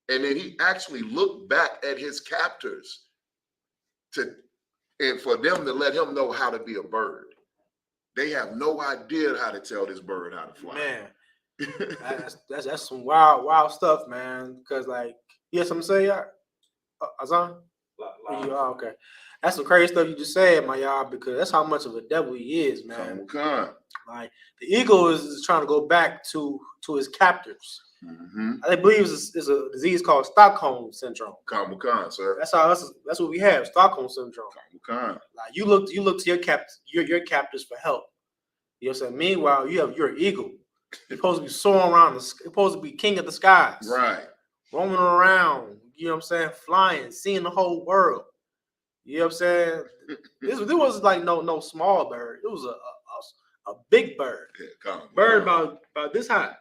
And then he actually looked back at his captors and for them to let him know how to be a bird. They have no idea how to tell this bird how to fly. Man, that's some wild stuff, man. Because like, you have something to say, Azan? Oh, okay. That's some crazy stuff you just said, my y'all, because that's how much of a devil he is, man. Like the eagle is trying to go back to his captors. Mm-hmm. I believe it's a disease called Stockholm syndrome. Sir. That's what we have, Stockholm syndrome. Like you look to your captors for help. You know what I'm saying? Meanwhile, you're an eagle. You're supposed to be soaring around. You're supposed to be king of the skies. Right. Roaming around. You know what I'm saying? Flying, seeing the whole world. You know what I'm saying? This was like no small bird. It was a big bird. Yeah, bird about this high.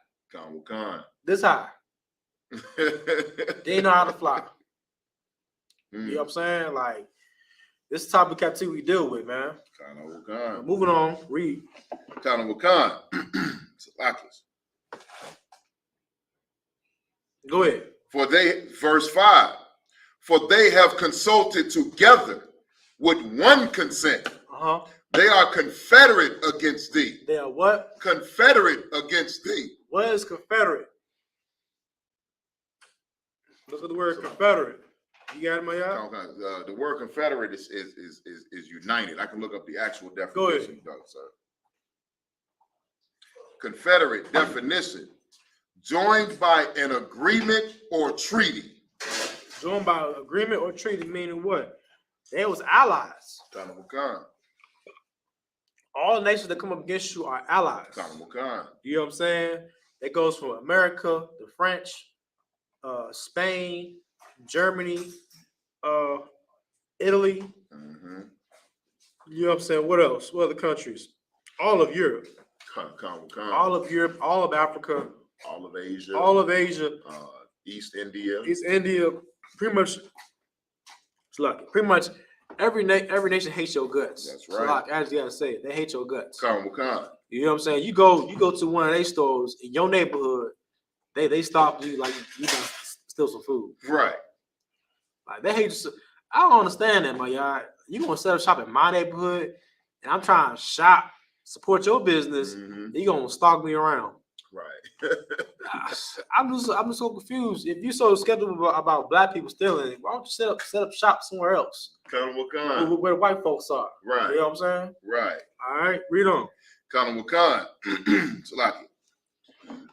This high. They know how to fly. You know what I'm saying? Like, this is the type of captivity we deal with, man. Moving on, read. Go ahead. Verse 5, for they have consulted together with one consent. Uh-huh. They are confederate against thee. They are what? Confederate against thee. What is confederate? Look at the word confederate. You got it, my y'all? The word confederate is united. I can look up the actual definition. Go ahead. Though, sir. Confederate definition: joined by an agreement or treaty. Joined by agreement or treaty, meaning what? They was allies. All nations that come up against you are allies. You know what I'm saying? It goes from America, the French, Spain, Germany, Italy. Mm-hmm. You know what I'm saying? What else? What other countries? All of Europe. All of Europe, all of Africa. All of Asia. All of Asia. East India. East India. Pretty much. It's lucky. Pretty much every nation hates your guts. That's right. So as you gotta say it, they hate your guts. You know what I'm saying? You go to one of their stores in your neighborhood, they stop you like you gotta steal some food. Right. Like they hate you. I don't understand that, my y'all. You gonna set up shop in my neighborhood, and I'm trying to shop, support your business. Mm-hmm. You gonna stalk me around? Right. I'm just so confused. If you're so skeptical about black people stealing, why don't you set up shop somewhere else? Where the white folks are. Right. You know what I'm saying? Right. All right, read on.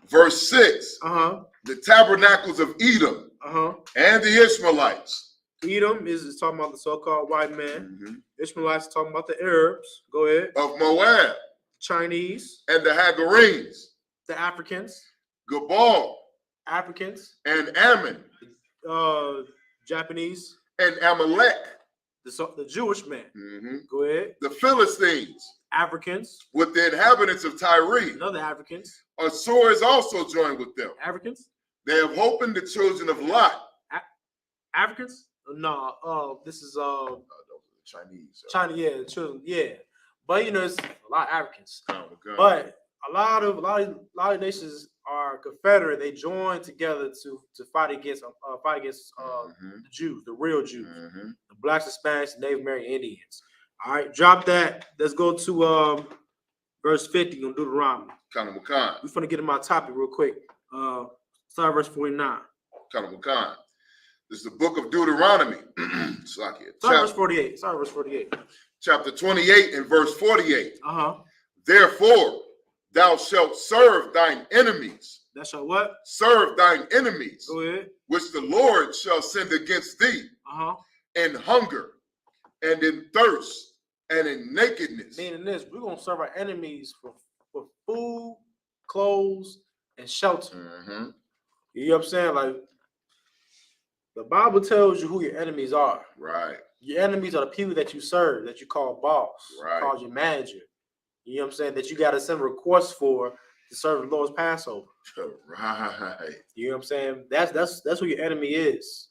Verse 6. The tabernacles of Edom and the Ishmaelites. Edom is talking about the so-called white man. Mm-hmm. Ishmaelites talking about the Arabs. Go ahead. Of Moab. Chinese. And the Hagarenes. The Africans. Gebal. Africans. And Ammon. Japanese. And Amalek. The Jewish man. Mm-hmm. Go ahead. The Philistines. Africans. With the inhabitants of Tyre. Another Africans. Assur is also joined with them. Africans. They have opened the children of Lot. Africans? No. This is Chinese. China, yeah, the children, yeah. But you know, it's a lot of Africans. But a lot of nations are confederate. They join together to fight against the Jews, the real Jews, the blacks, Hispanics, and Native American Indians. All right, drop that. Let's go to verse 50 on Deuteronomy. We're gonna get in my topic real quick. Start verse 49. This is the book of Deuteronomy. Start verse 48. Chapter 28 and verse 48. Therefore, thou shalt serve thine enemies. Thou shalt what? Serve thine enemies. Go ahead. Which the Lord shall send against thee. In hunger and in thirst and in nakedness. Meaning this, we're gonna serve our enemies for food, clothes, and shelter. You know what I'm saying? Like, the Bible tells you who your enemies are. Right. Your enemies are the people that you serve, that you call boss, Right. call your manager. You know what I'm saying? That you got to send requests for to serve the Lord's Passover. Right. You know what I'm saying? That's who your enemy is.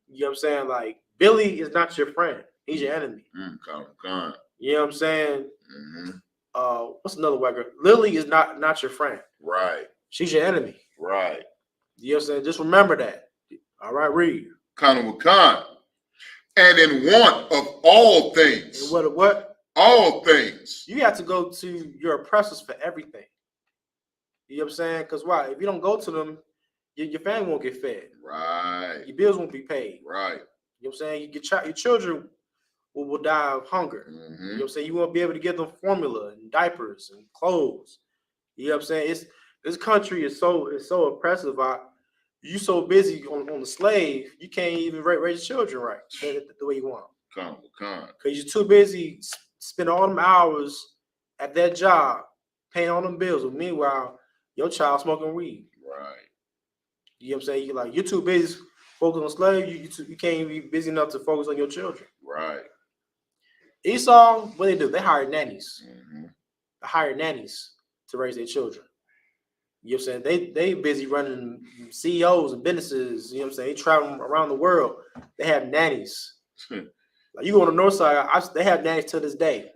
You know what I'm saying? Like Billy is not your friend; he's your enemy. Con. You know what I'm saying? Mm-hmm. What's another record? Lily is not your friend. Right. She's your enemy. Right. You know what I'm saying? Just remember that. All right, read. Con. And in want of all things. And what? All things. You have to go to your oppressors for everything. You know what I'm saying? Because why? If you don't go to them, your family won't get fed. Right. Your bills won't be paid. Right. You know what I'm saying? Your children will die of hunger. Mm-hmm. You know what I'm saying? You won't be able to give them formula and diapers and clothes. You know what I'm saying? This country is so oppressive. You so busy on the slave, you can't even raise your children right the way you want them. Con. Because you're too busy spending all them hours at that job, paying all them bills. And meanwhile, your child smoking weed. Right. You know what I'm saying? You're too busy focusing on slave. You can't even be busy enough to focus on your children. Right. Esau, what they do? They hire nannies. Mm-hmm. They hire nannies to raise their children. You know what I'm saying? They busy running CEOs and businesses. You know what I'm saying? They travel around the world. They have nannies. Like you go on the north side, they have nannies to this day.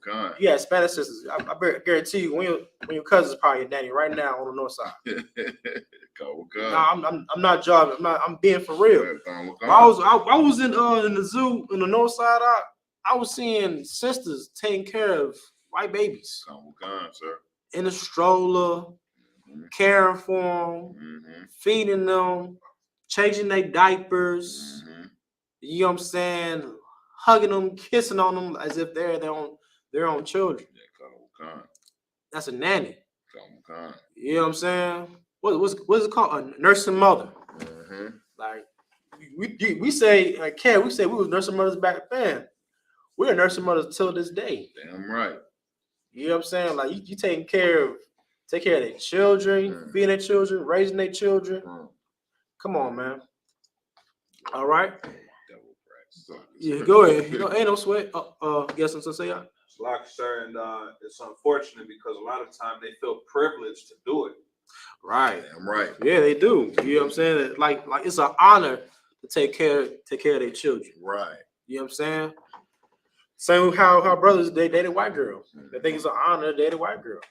Con. You have Spanish sisters. I guarantee you, when your cousin's probably your nanny right now on the north side. Con. No, I'm not jogging. I'm being for real. I was in the zoo in the north side. I was seeing sisters taking care of white babies. Con, sir. In a stroller, caring for them, feeding them, changing their diapers. You know what I'm saying? Hugging them, kissing on them as if they're their own children. That's a nanny. You know what I'm saying? What's it called? A nursing mother. Like we say, we say we was nursing mothers back then. We're nursing mothers till this day. Damn right. You know what I'm saying? Like you take care of their children, feeding their children, raising their children. Come on, man. All right. Yeah, go ahead. Ain't no sweat. Guess something to say? It's like, sir, and it's unfortunate because a lot of time they feel privileged to do it. Right. Damn right. Yeah, they do. You know what I'm saying? Like it's an honor to take care of their children. Right. You know what I'm saying? Same with how brothers they date a white girl. They think it's an honor to date a white girl.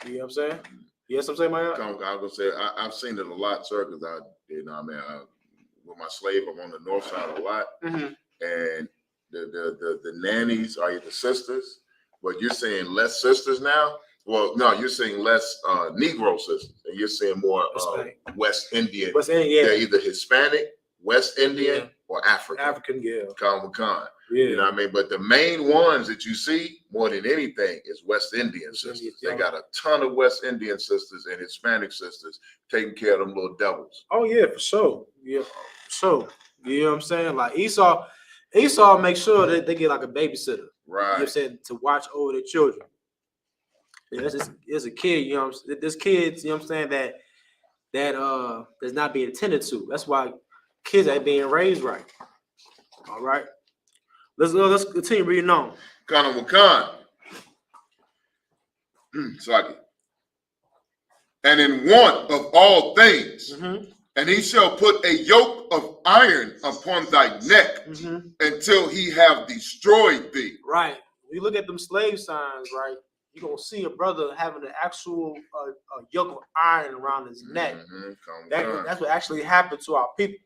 You know what I'm saying? Yes, I'm saying, my I'm gonna say I've seen it a lot, sir, because with my slave, I'm on the north side a lot, and the nannies are the sisters, but you're saying less sisters now. Well, no, you're saying less Negro sisters, and you're saying more West Indian. West Indian, They're either Hispanic, West Indian, or African. African, yeah. Con. Yeah. You know what I mean? But the main ones that you see more than anything is West Indian sisters. They got a ton of West Indian sisters and Hispanic sisters taking care of them little devils. Oh yeah, for sure. Yeah, for sure. You know what I'm saying? Like Esau makes sure that they get like a babysitter. Right. You know what I'm saying? To watch over their children. Yeah, it's a kid, you know what I'm saying? There's kids, you know what I'm saying, that that's not being attended to. That's why kids ain't being raised right. All right. Let's continue reading on. Khan. Saki. And in want of all things, and he shall put a yoke of iron upon thy neck until he have destroyed thee. Right. We look at them slave signs, right? You're gonna see a brother having an actual yoke of iron around his neck. That's what actually happened to our people.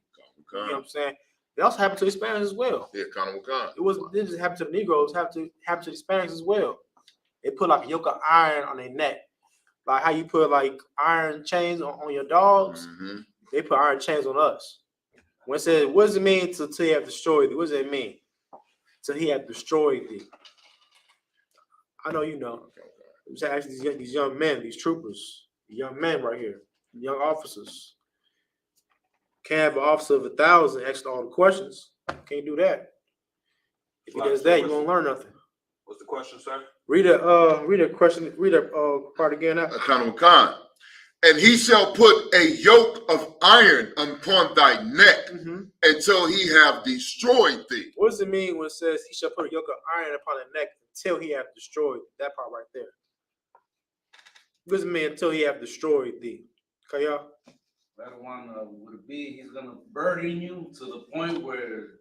You know what I'm saying? It also happened to Hispanics as well. Yeah, It didn't just happen to the Negroes, it happened to the Hispanics as well. They put like a yoke of iron on their neck. Like how you put like iron chains on your dogs, they put iron chains on us. When it says, what does it mean till he have destroyed thee? What does it mean? Till he have destroyed thee. I know you know. It's actually these young men, these troopers, the young men right here, young officers. Can't have an officer of 1,000 ask all the questions. Can't do that. If he does that, you won't learn nothing. What's the question, sir? Read a question. Read a part again. Khan. And he shall put a yoke of iron upon thy neck until he have destroyed thee. What does it mean when it says he shall put a yoke of iron upon the neck until he have destroyed? That part right there. What does it mean until he have destroyed thee? Okay, y'all? That one would be he's gonna burden you to the point where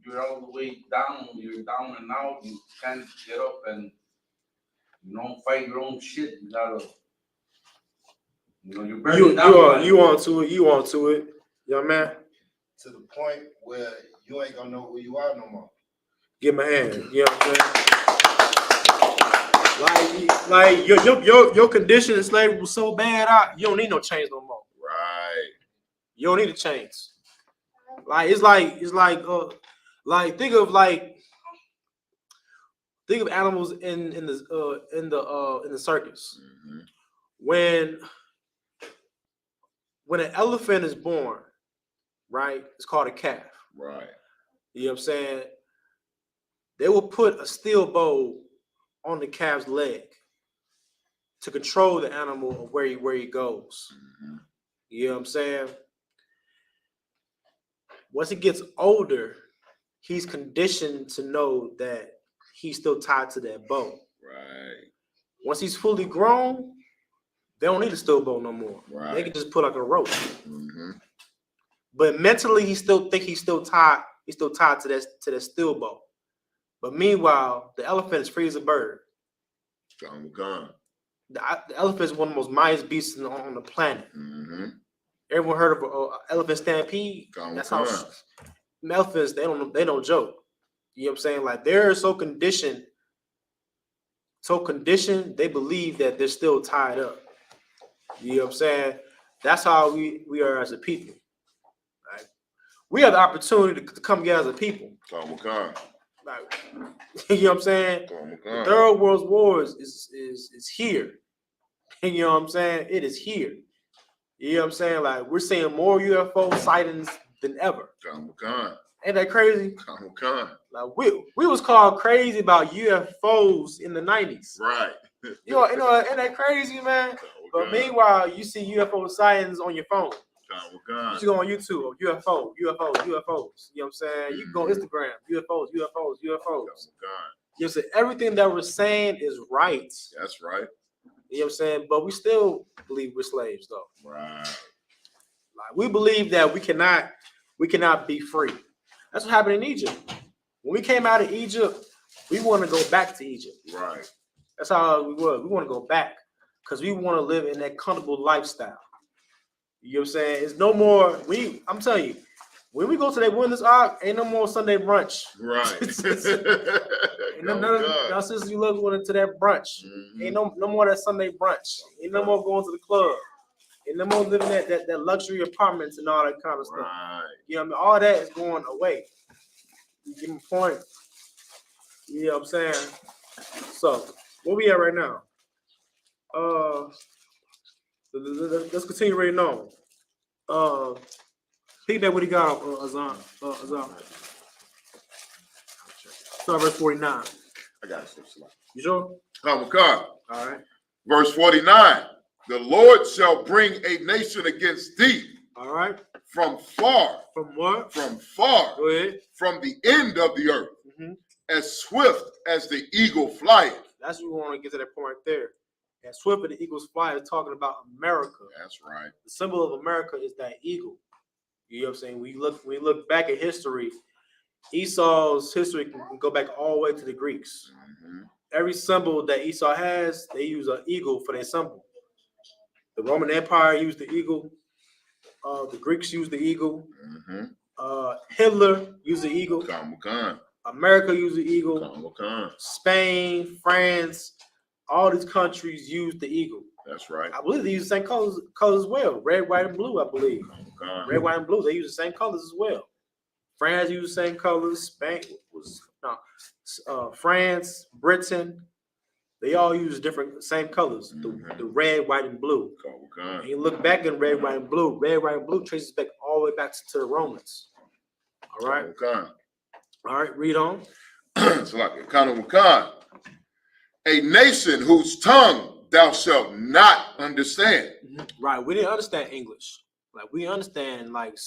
you're all the way down, you're down and out, you can't get up and you don't fight your own shit. You gotta, you're burning down. You onto it, young man. To the point where you ain't gonna know who you are no more. Give him a hand. You know what I'm saying? Like your condition in slavery was so bad, you don't need no chains no more. Right. You don't need a chains. It's like think of animals in the circus. When an elephant is born, right? It's called a calf. Right. You know what I'm saying? They will put a steel bow on the calf's leg to control the animal of where he goes. You know what I'm saying? Once he gets older, he's conditioned to know that he's still tied to that bow. Right. Once he's fully grown, they don't need a steel bow no more. Right. They can just put like a rope. But mentally, he still think he's still tied. He's still tied to that steel bow. But meanwhile, the elephant is free as a bird. Gone. The elephant is one of the most mightiest beasts on the planet. Everyone heard of elephant stampede? That's how elephants, they don't joke. You know what I'm saying? Like they're so conditioned, they believe that they're still tied up. You know what I'm saying? That's how we are as a people. Right? We have the opportunity to come together as a people. Like, you know what I'm saying? The Third World War is here. You know what I'm saying? It is here. You know what I'm saying? Like we're seeing more UFO sightings than ever. Ain't that crazy? Like we was called crazy about UFOs in the 90s. Right. You know, ain't that crazy, man? But meanwhile, you see UFO sightings on your phone. You just go on YouTube, UFOs. You know what I'm saying? You can go on Instagram, UFOs. You know what I'm saying? Everything that we're saying is right. That's right. You know what I'm saying? But we still believe we're slaves, though. Right. Like we believe that we cannot be free. That's what happened in Egypt. When we came out of Egypt, we want to go back to Egypt. Right. That's how we were. We want to go back because we want to live in that comfortable lifestyle. You know what I'm saying? It's no more. I'm telling you, when we go to that Wilderness Ark, ain't no more Sunday brunch. Right. None of y'all sisters, you love going into that brunch. Ain't no more that Sunday brunch. Ain't no more going to the club. Ain't no more living that luxury apartments and all that kind of stuff. Right. You know what I mean? All that is going away. You get my point? You know what I'm saying? So, where we at right now? Let's continue right now. Piggyback what he got, Azan. Start verse 49. I got it. You sure? Come on. All right. Verse 49. The Lord shall bring a nation against thee. All right. From far. From what? From far. Go ahead. From the end of the earth. As swift as the eagle flieth. That's what we want to get to that point right there. As swift as the eagle's fly is talking about America. That's right. The symbol of America is that eagle. You know what I'm saying? We look back at history. Esau's history can go back all the way to the Greeks. Every symbol that Esau has, they use an eagle for their symbol. The Roman Empire used the eagle. The Greeks used the eagle. Hitler used the eagle. America used the eagle. Spain, France, all these countries used the eagle. That's right. I believe they use the same colors as well. Red, white, and blue, I believe. Red, white, and blue. They use the same colors as well. France used the same colors. Spain France, Britain, they all use same colors. The red, white, and blue. And you look back in red, white, and blue. Red, white, and blue traces back all the way back to the Romans. All right. All right. Read on. It's like a nation whose tongue thou shalt not understand. Right. We didn't understand English. Like we understand like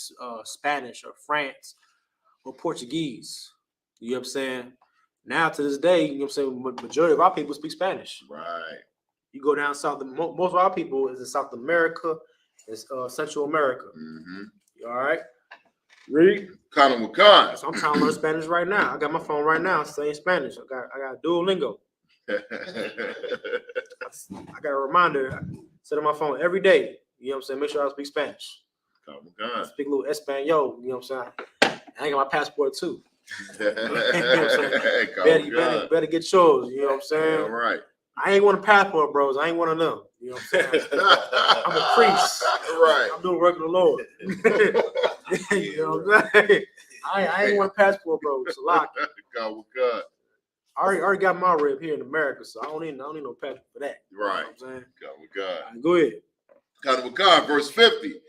Spanish or France or Portuguese. You know what I'm saying? Now to this day, you know what I'm saying, majority of our people speak Spanish. Right. You go down south, most of our people is in South America, it's Central America. All right. Read. Kana Wakan. So I'm trying to learn Spanish right now. I got my phone right now saying Spanish. I got Duolingo. I got a reminder set on my phone every day. You know what I'm saying? Make sure I speak Spanish. I speak a little Espanol. You know what I'm saying? I got my passport too. You know what I'm saying? Better get yours. You know what I'm saying? All right. I ain't want a passport, bros. I ain't one of them. You know what I'm saying? I'm a priest. Right. I'm doing work of the Lord. You know what I'm saying? I ain't want a passport, bro. It's a lock. God. I already got my rib here in America, so I don't need no passport for that. Right. You know what I'm saying? God. Right, go ahead. Kana Wakan, verse 50.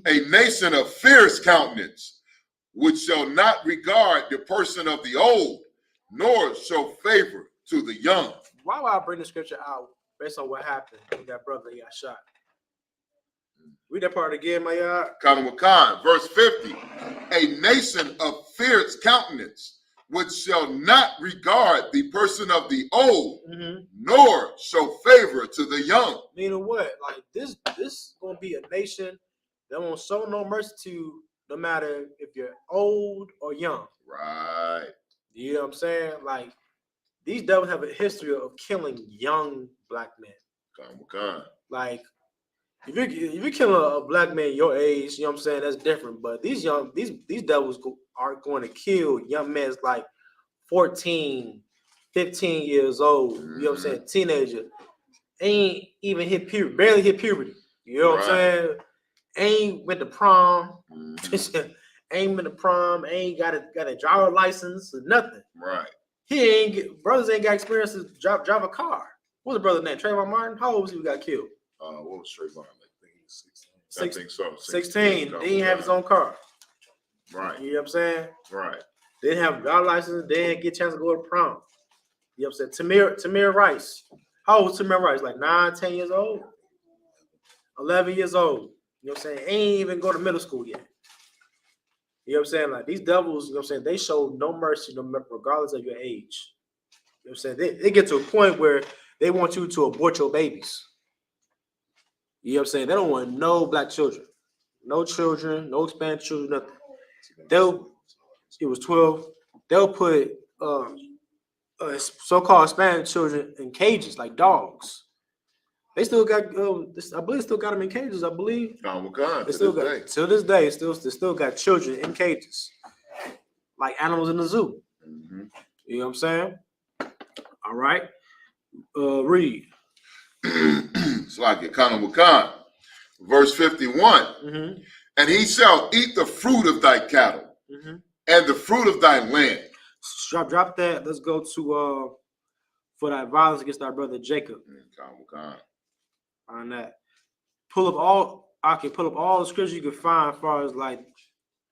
A nation of fierce countenance, which shall not regard the person of the old, nor show favor to the young. Why would I bring the scripture out based on what happened with that brother that got shot? Read that part again, my yard. Kana Wakan, verse 50. A nation of fierce countenance, which shall not regard the person of the old, nor show favor to the young. Meaning what? Like this gonna be a nation that won't show no mercy to no matter if you're old or young. Right. You know what I'm saying? Like these devils have a history of killing young black men. Kana Wakan. Like if you're killing a black man your age, you know what I'm saying, that's different. But these devils are going to kill young men like 14, 15 years old. You know what I'm saying? Teenager. Ain't even hit puberty, barely hit puberty. You know what I'm saying? Ain't went to prom. Ain't been to prom. Ain't got a driver license or nothing. Right. Brothers ain't got experience to drive a car. What's the brother's name? Trayvon Martin? How old was he when he got killed? What was Trayvon? I think he was 16. I think so. 16. They didn't have his own car. Right. You know what I'm saying? Right. They didn't have a driver license. They didn't get a chance to go to prom. You know what I'm saying? Tamir Rice. How old was Tamir Rice? Like 9, 10 years old? 11 years old. You know what I'm saying? Ain't even go to middle school yet. You know what I'm saying? Like these devils, you know what I'm saying? They show no mercy regardless of your age. You know what I'm saying? They get to a point where they want you to abort your babies. You know what I'm saying? They don't want no black children. No children, no Hispanic children, nothing. It was 12. They'll put so-called Hispanic children in cages like dogs. They still got, I believe, still got them in cages. I believe. They Till this day, they still got children in cages, like animals in the zoo. You know what I'm saying? All right. Read. It's like it, Kana Wakan, verse 51. And he shall eat the fruit of thy cattle and the fruit of thy land. Drop that. Let's go to for that violence against our brother Jacob. On that. Pull up all the scriptures you can find as far as like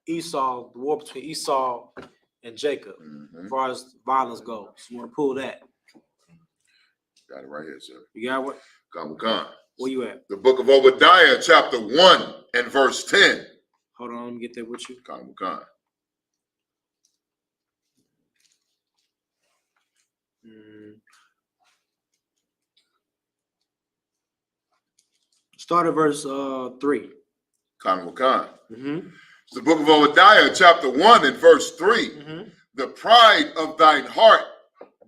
Esau, the war between Esau and Jacob, as far as violence goes. You want to pull that? Got it right here, sir. You got what? Kana. Where you at? The book of Obadiah, chapter 1 and verse 10. Hold on, let me get there with you. Kana. Start at verse 3. Kana. It's the book of Obadiah, chapter 1 and verse 3. The pride of thine heart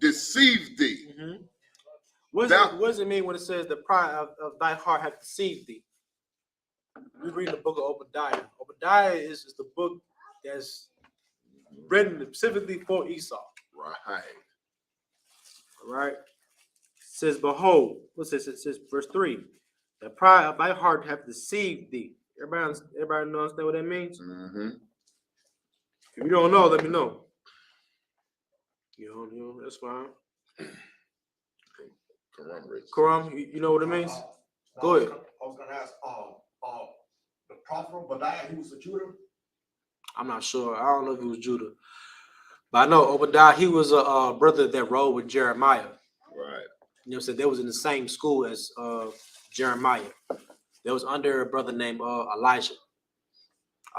deceived thee. What does it mean when it says the pride of thy heart hath deceived thee? We read the book of Obadiah. Obadiah is the book that's written specifically for Esau. Right. All right. It says, behold, what's this? It says, verse 3. The pride of thy heart hath deceived thee. Everybody understand what that means? If you don't know, let me know. You know, that's fine. Quran, you know what it means? Go ahead. I was gonna ask, the prophet Obadiah, he was a Judah? I'm not sure. I don't know if he was Judah. But I know Obadiah, he was a brother that rode with Jeremiah. Right. You know what I'm saying? They was in the same school as Jeremiah. They was under a brother named Elijah.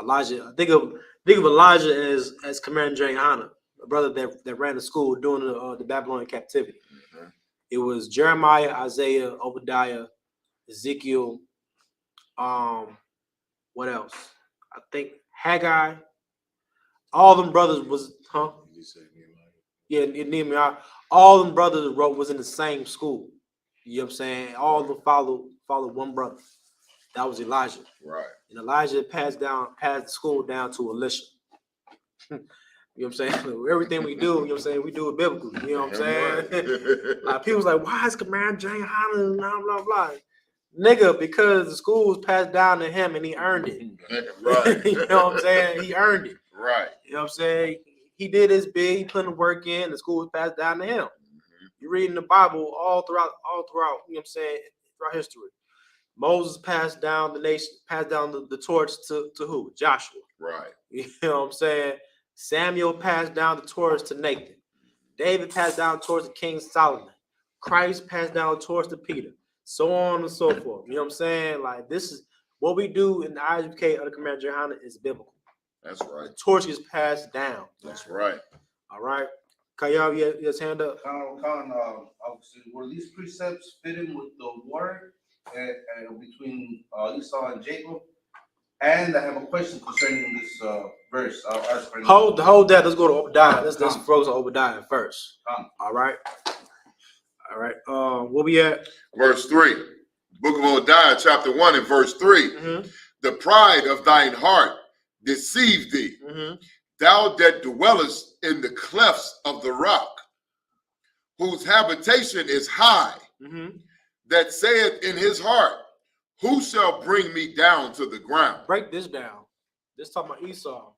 Elijah, think of Elijah as Commander Jehanna, a brother that ran the school during the Babylonian captivity. Mm-hmm. It was Jeremiah, Isaiah, Obadiah, Ezekiel. What else? I think Haggai. All them brothers was Nehemiah. All them brothers was in the same school. You know what I'm saying? All of them followed one brother. That was Elijah. Right. And Elijah passed the school down to Elisha. You know what I'm saying? Everything we do, you know what I'm saying, we do it biblically. You know what I'm saying? Right. Like people's like, why is Commander Jehanna and blah blah blah? Nigga, because the school was passed down to him and he earned it. Right. You know what I'm saying? He earned it. Right. You know what I'm saying? He did his big, he put the work in, the school was passed down to him. Mm-hmm. You're reading the Bible all throughout, you know what I'm saying, throughout history. Moses passed down the torch to who? Joshua. Right. You know what I'm saying? Samuel passed down the torch to Nathan. David passed down the torch to King Solomon. Christ passed down the torch to Peter. So on and so forth. You know what I'm saying? Like, this is what we do in the Isupk of the Commander Jehanna is biblical. That's right. The torch is passed down. That's right. All right. Kayab, you have his hand up. Obviously, were these precepts fitting with the word between Esau and Jacob? And I have a question concerning this verse. Hold that. Let's go to Obadiah. Let's focus on Obadiah first. All right. Where we at? Verse 3. Book of Obadiah, chapter 1 and verse 3. Mm-hmm. The pride of thine heart deceived thee. Mm-hmm. Thou that dwellest in the clefts of the rock, whose habitation is high, Mm-hmm. that saith in his heart, who shall bring me down to the ground? Break this down. This talking about Esau.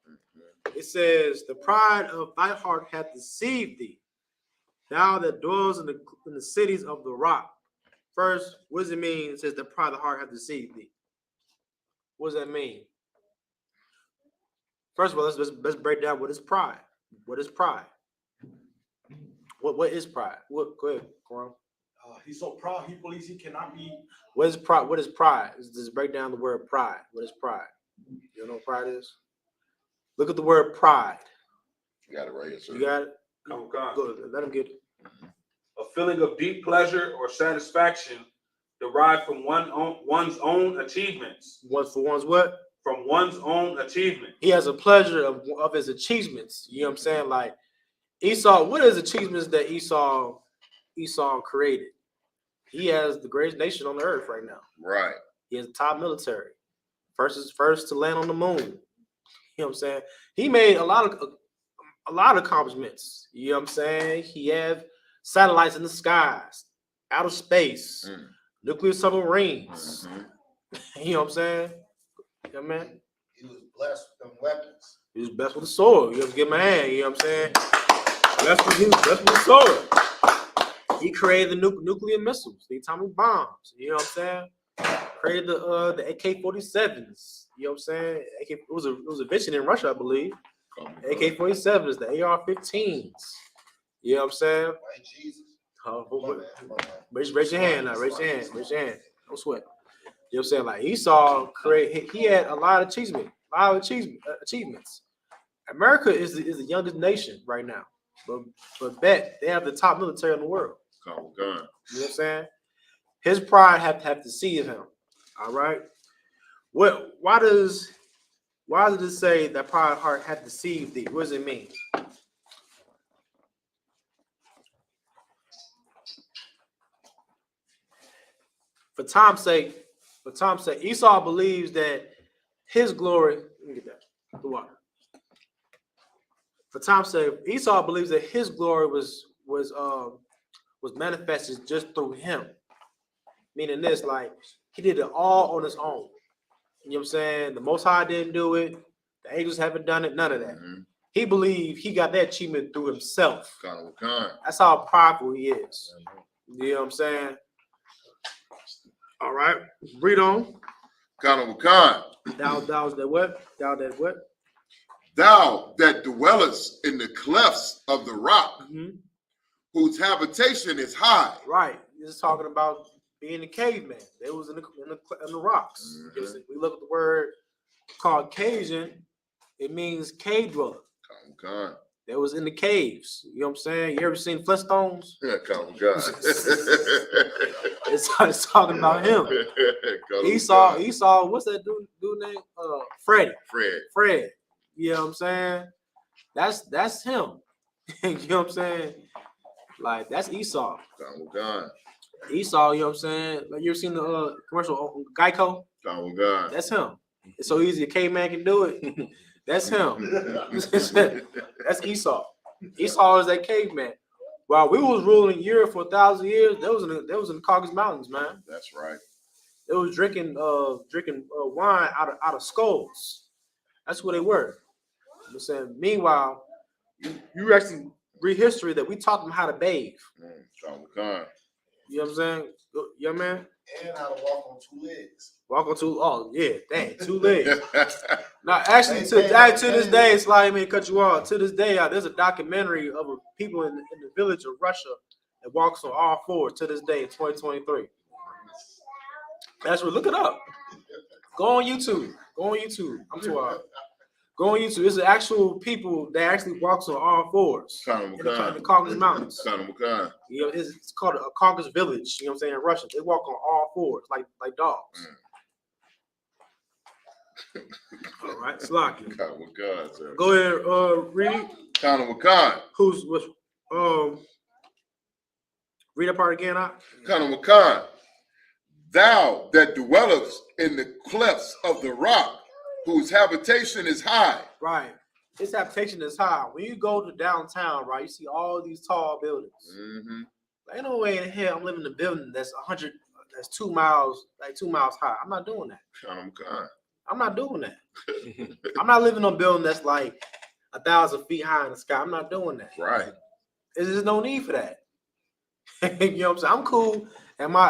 It says, the pride of thy heart hath deceived thee, thou that dwells in the cities of the rock. First, what does it mean? It says the pride of the heart hath deceived thee. What does that mean? First of all, let's break down what is pride. What is pride? What is pride? Go ahead, Quran. He's so proud he believes he cannot be. What is pride? What is pride? Let's break down the word pride. What is pride? You know what pride is? Look at the word pride. You got it right here, sir. You got it? Come Go, let him get it. A feeling of deep pleasure or satisfaction derived from one's own achievements. For one's what? From one's own achievement. He has a pleasure of his achievements. You know what I'm saying? Like Esau, what is achievements that Esau created? He has the greatest nation on the earth right now. Right. He has the top military. First to land on the moon. You know what I'm saying? He made a lot of accomplishments. You know what I'm saying? He had satellites in the skies, outer space, nuclear submarines. Mm-hmm. You know what I'm saying? Yeah, man. He was blessed with them weapons. He was blessed with the sword. You have to give him a hand. You know what I'm saying? He was blessed with the sword. He created the nuclear missiles, the atomic bombs. You know what I'm saying? Created the AK-47s. You know what I'm saying? It was a invention in Russia, I believe. AK-47s, the AR-15s. You know what I'm saying? Right, Jesus. Raise your hand now. Raise your hand. Raise your hand. Don't sweat. You know what I'm saying? Like Esau he had a lot of achievements. America is the youngest nation right now. But bet they have the top military in the world. You know what I'm saying? His pride have to deceive him. All right. Why does it say that pride of heart hath deceived thee? What does it mean? For time's sake, Esau believes that his glory. Let me get that. The water. For time's sake, Esau believes that his glory was manifested just through him. Meaning this, like he did it all on his own. You know what I'm saying? The Most High didn't do it. The angels haven't done it. None of that. Mm-hmm. He believed he got that achievement through himself. Kind. That's how prideful he is. You know what I'm saying? All right, read on. Khan. Thou that what? Thou that what? Thou that dwellest in the clefts of the rock, Mm-hmm. whose habitation is high. Right. is talking about being a caveman. They was in the rocks. Mhm. We look at the word Caucasian, it means cave dweller. Con. They was in the caves. You know what I'm saying? You ever seen Flintstones? Yeah, con. It's talking about him. Esau, what's that dude name? Fred. You know what I'm saying? That's him. You know what I'm saying? Like, that's Esau. Con. Esau, you know what I'm saying? Like, you ever seen the commercial Geico? Con. That's him. It's so easy a caveman can do it. That's him. That's Esau. Esau is that caveman. While we was ruling Europe for 1,000 years, they was in the Caucasus Mountains, man. That's right. They was drinking wine out of skulls. That's what they were. I'm saying. Meanwhile, you actually read history that we taught them how to bathe. Con. You know what I'm saying? Yeah, man. And how to walk on 2 legs. Walk on 2. Oh yeah, dang, 2 legs. Now, actually, to this day, it's like, I mean, cut you off. To this day, there's a documentary of people in the village of Russia that walks on all 4 to this day in 2023. That's what. Look it up. Go on YouTube. I'm too hard. Go on YouTube. It's actual people that actually walks on all 4s in the Caucasus Mountains. You know, it's called a Caucasus village. You know what I'm saying? In Russia, they walk on all 4s like dogs. All right, Slocky. Go ahead, read. Who's which? Read that part again. Thou that dwellest in the clefts of the rock, whose habitation is high. Right. Its habitation is high. When you go to downtown, right, you see all these tall buildings. Mm-hmm. Ain't no way in hell I'm living in a building that's 2 miles high. I'm not doing that. I'm not doing that. I'm not living in a building that's like 1,000 feet high in the sky. I'm not doing that. Right. There's no need for that. You know what I'm saying? I'm cool at my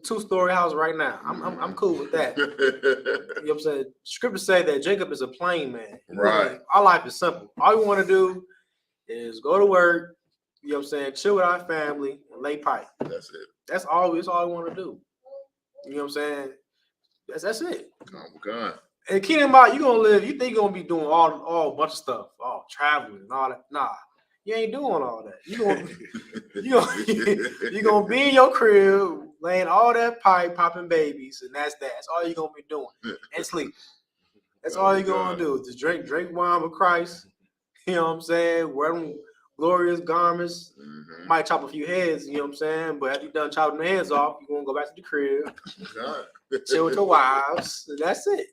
2-story house right now. I'm cool with that. You know what I'm saying? Scriptures say that Jacob is a plain man. Right. Our life is simple. All we want to do is go to work, you know what I'm saying, chill with our family, and lay pipe. That's it. That's all we want to do. You know what I'm saying? That's it. And keep in mind, you're gonna live, you think you're gonna be doing all bunch of stuff, all traveling and all that. Nah. You ain't doing all that. You gonna be in your crib, laying all that pipe, popping babies, and that's that. That's all you're gonna be doing, and sleep. That's all you're gonna do. Just drink wine with Christ. You know what I'm saying? Wear them glorious garments. Mm-hmm. Might chop a few heads. You know what I'm saying? But after you done chopping the heads off, you gonna go back to the crib, chill with your wives. And that's it.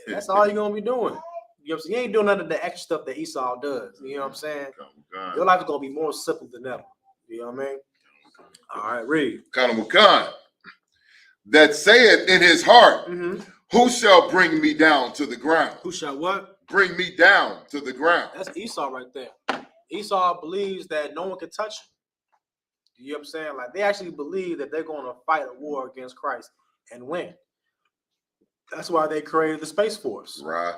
That's all you're gonna be doing. You know what I'm saying? You ain't doing none of the extra stuff that Esau does. You know what I'm saying? Your life is gonna be more simple than ever. You know what I mean? All right, read. That saith in his heart, who shall bring me down to the ground? Who shall what? Bring me down to the ground. That's Esau right there. Esau believes that no one can touch him. You know what I'm saying? Like, they actually believe that they're gonna fight a war against Christ and win. That's why they created the Space Force. Right.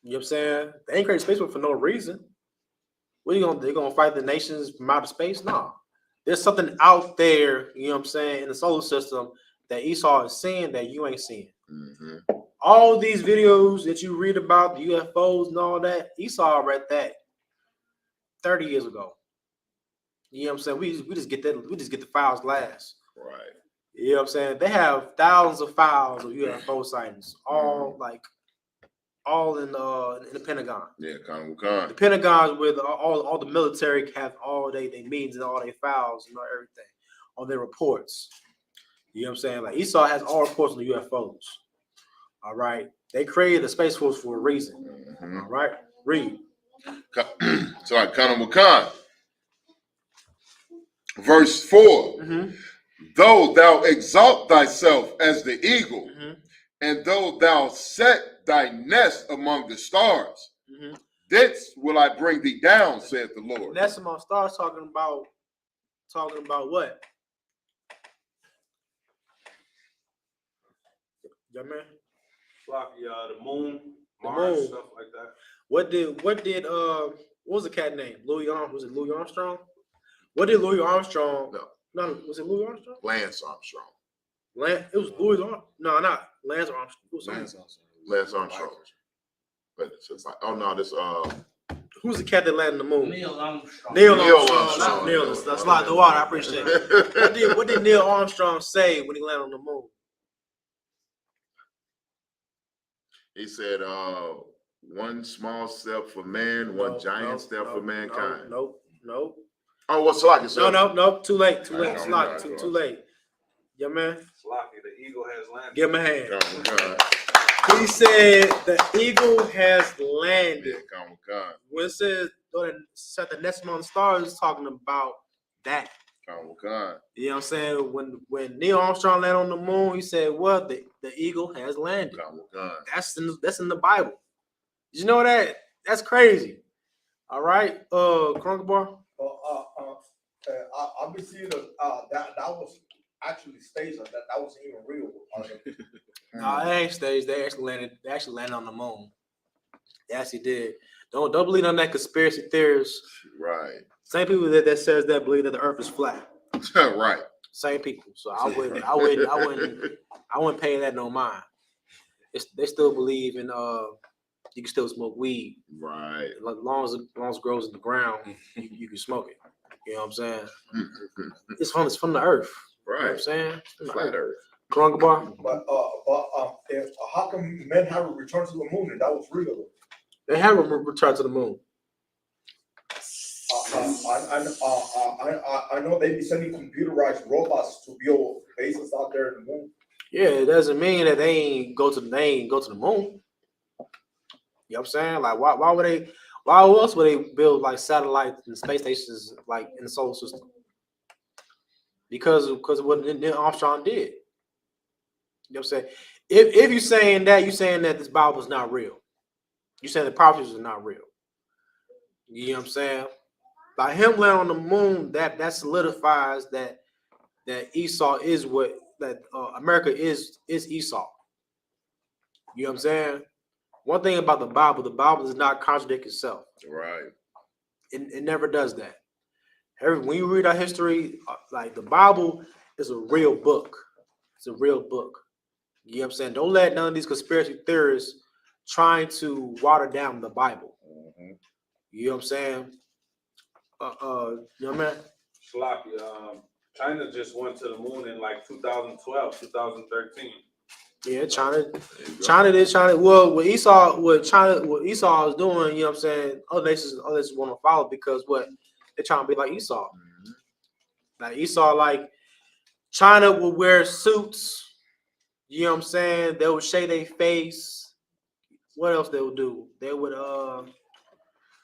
You know what I'm saying? They ain't created Space Force for no reason. What are you gonna do? They're gonna fight the nations from outer space? No. There's something out there, you know what I'm saying, in the solar system that Esau is seeing that you ain't seeing. Mm-hmm. All these videos that you read about, the UFOs and all that, Esau read that 30 years ago. You know what I'm saying? We just get the files last. Right. You know what I'm saying? They have thousands of files of UFO sightings, all in the Pentagon. Yeah, The Pentagon, where all the military have all they meetings and all their files and everything on their reports. You know what I'm saying? Like, Esau has all reports on the UFOs. All right. They created the Space Force for a reason. Mm-hmm. All right. Read. Sorry, Verse 4. Mm-hmm. Though thou exalt thyself as the eagle, and though thou set thy nest among the stars, thence will I bring thee down, saith the Lord. Nest among stars talking about what? Yeah, man. Floppy, the moon, Mars, stuff like that. What was the cat name? Was it Louis Armstrong? What did Louis Armstrong No, was it Louis Armstrong? Lance Armstrong. It was Louis Armstrong. No, not Lance Armstrong. It was Lance Armstrong. But it's like, oh no, this who's the cat that landed on the moon? Neil Armstrong. Neil Neil Armstrong. Armstrong. Neil, that's like the water. I appreciate it. What did Neil Armstrong say when he landed on the moon? He said, one small step for man, one giant step for mankind. Nope. Oh, what's like it? No. Too late. Too late. Yeah, man. Sloppy, the eagle has landed. Give him a hand. Come on. He said the eagle has landed. Come on. When it says set the nest among the stars, it's talking about that. Come on. You know what I'm saying? When Neil Armstrong landed on the moon, he said, "Well, the eagle has landed." Come on. That's in the Bible. Did you know that? That's crazy. All right, Crunker Bar. I've been seeing that was actually staged. That wasn't even real. No, it ain't staged. They actually landed on the moon. They actually did. Don't believe on that conspiracy theorists. Right. Same people that says that believe that the Earth is flat. Right. Same people. So I wouldn't pay that no mind. They still believe in you can still smoke weed. Right. As long as it grows in the ground, you can smoke it. You know what I'm saying? It's from the Earth. Right. You know what I'm saying? Flat Earth. Crunker Bar. But how come men haven't returned to the moon and that was real? They haven't returned to the moon. I know they be sending computerized robots to build bases out there in the moon. Yeah, it doesn't mean that they ain't go to the moon. You know what I'm saying? Like why else would they build like satellites and space stations like in the solar system? Because of what Neil Armstrong did. You know what I'm saying? If you're saying that this Bible is not real. You're saying the prophecies are not real. You know what I'm saying? By him landing on the moon, that solidifies that Esau is America is Esau. You know what I'm saying? One thing about the Bible does not contradict itself. Right. It never does that. When you read our history, like the Bible is a real book. It's a real book. You know what I'm saying? Don't let none of these conspiracy theorists trying to water down the Bible. Mm-hmm. You know what I'm saying? You know what I mean? Sloppy. China just went to the moon in like 2012, 2013. Yeah, China did. Well, what Esau is doing, you know what I'm saying? Other nations want to follow because what they're trying to be like Esau. Mm-hmm. Like Esau, like China will wear suits. You know what I'm saying? They would shave their face. What else they would do? They would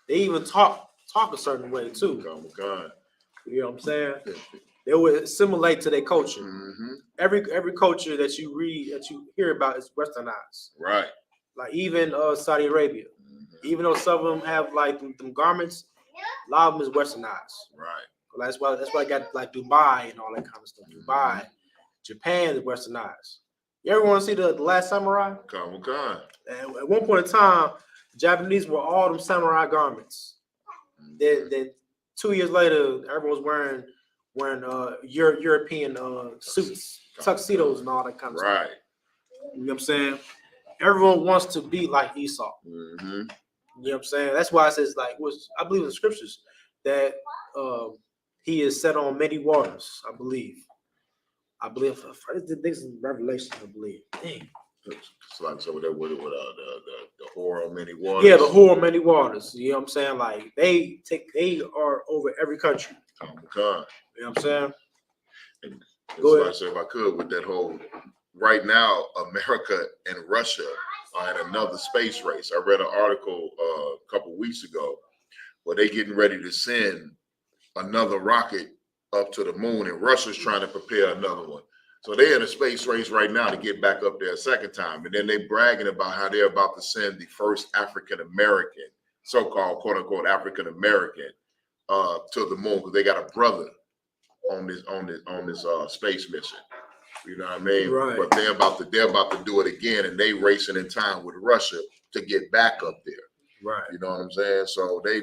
they even talk a certain way too. God. You know what I'm saying? They would assimilate to their culture. Mm-hmm. Every culture that you read, that you hear about is westernized. Right. Like even Saudi Arabia. Mm-hmm. Even though some of them have like them garments, a lot of them is westernized. Right. That's why I got like Dubai and all that kind of stuff. Mm-hmm. Dubai, Japan is westernized. You ever want to see the Last Samurai? Come on. At one point in time, the Japanese wore all them samurai garments. Then 2 years later, everyone was wearing European suits, tuxedos, and all that kind of stuff. Right. You know what I'm saying? Everyone wants to be like Esau. Mm-hmm. You know what I'm saying? That's why it says I believe in the scriptures that he is set on many waters. I believe this is Revelation. I believe. Dang. It's like so that with the whore on many waters. Yeah, the whore on many waters. You know what I'm saying? Like they are over every country. Come on. You know what I'm saying? And Go ahead. like I said, if I could, with that whole right now, America and Russia are in another space race. I read an article a couple weeks ago where they're getting ready to send another rocket up to the moon, and Russia's trying to prepare another one. So they're in a space race right now to get back up there a second time. And then they're bragging about how they're about to send the first African-American, so-called quote-unquote African-American, to the moon, because they got a brother on this space mission. You know what I mean? Right. But they're about to do it again, and they racing in time with Russia to get back up there. Right. You know what I'm saying? So they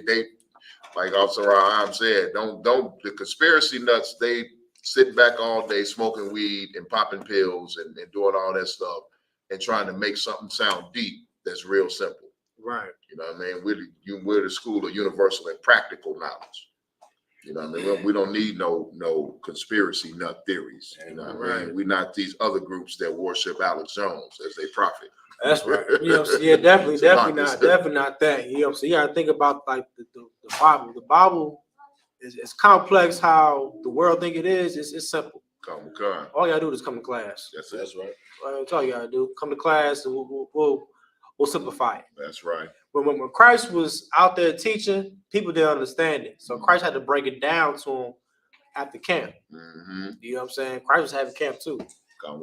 like Officer Raham said, don't the conspiracy nuts, they sitting back all day, smoking weed and popping pills and doing all that stuff and trying to make something sound deep that's real simple. Right. You know what I mean? We're the school of universal and practical knowledge. You know what I mean? We don't need no conspiracy nut theories. You know what I mean? We're not these other groups that worship Alex Jones as they prophet. That's right. You know what I'm saying? Yeah, definitely not that. You know what I'm saying? You gotta think about like the Bible. The Bible is complex how the world think it is. It's simple. Come. All you gotta do is come to class. That's right. That's all you gotta do. Come to class and we'll simplify it. That's right. When Christ was out there teaching, people didn't understand it. So Christ had to break it down to them at the camp. Mm-hmm. You know what I'm saying? Christ was having camp too. Come.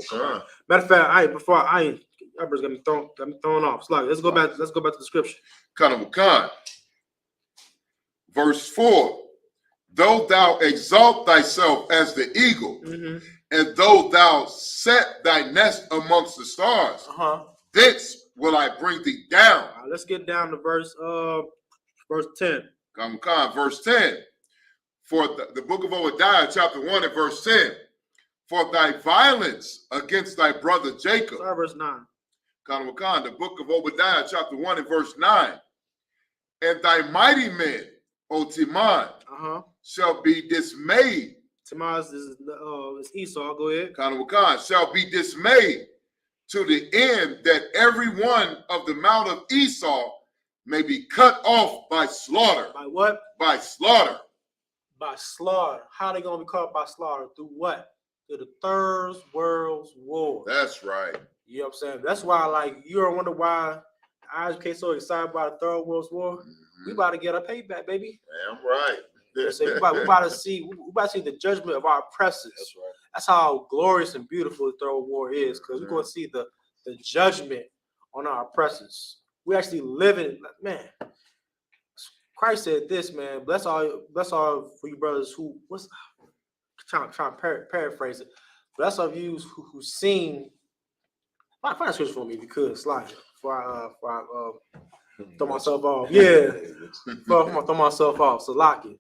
Matter of fact, Everybody's got me thrown off. So let's go back to the scripture. Khan. Verse 4. Though thou exalt thyself as the eagle, and though thou set thy nest amongst the stars, thence will I bring thee down. All right, let's get down to verse 10. Khan, verse 10. For the book of Obadiah, chapter 1 and verse 10. For thy violence against thy brother Jacob. Sorry, verse 9. Khan, the book of Obadiah, chapter 1 and verse 9. And thy mighty men, O Timan, shall be dismayed. Timan is Esau. Go ahead. Khan, shall be dismayed to the end that every one of the mount of Esau may be cut off by slaughter. By what? By slaughter. By slaughter. How are they going to be caught by slaughter? Through what? Through the Third World War. That's right. You know what I'm saying? That's why, like, you don't wonder why Isupk so excited about the Third World War. We about to get our payback, baby. Damn right. So we about to see the judgment of our oppressors. That's right. That's how glorious and beautiful the Third War is, because we're going to see the judgment on our oppressors. We actually live in it, man. Christ said this, man. Bless all for you brothers who trying to paraphrase it. Bless all of you who seen. Find a scripture for me if you could, slide it before I throw myself off. Yeah, before I throw myself off. So lock it.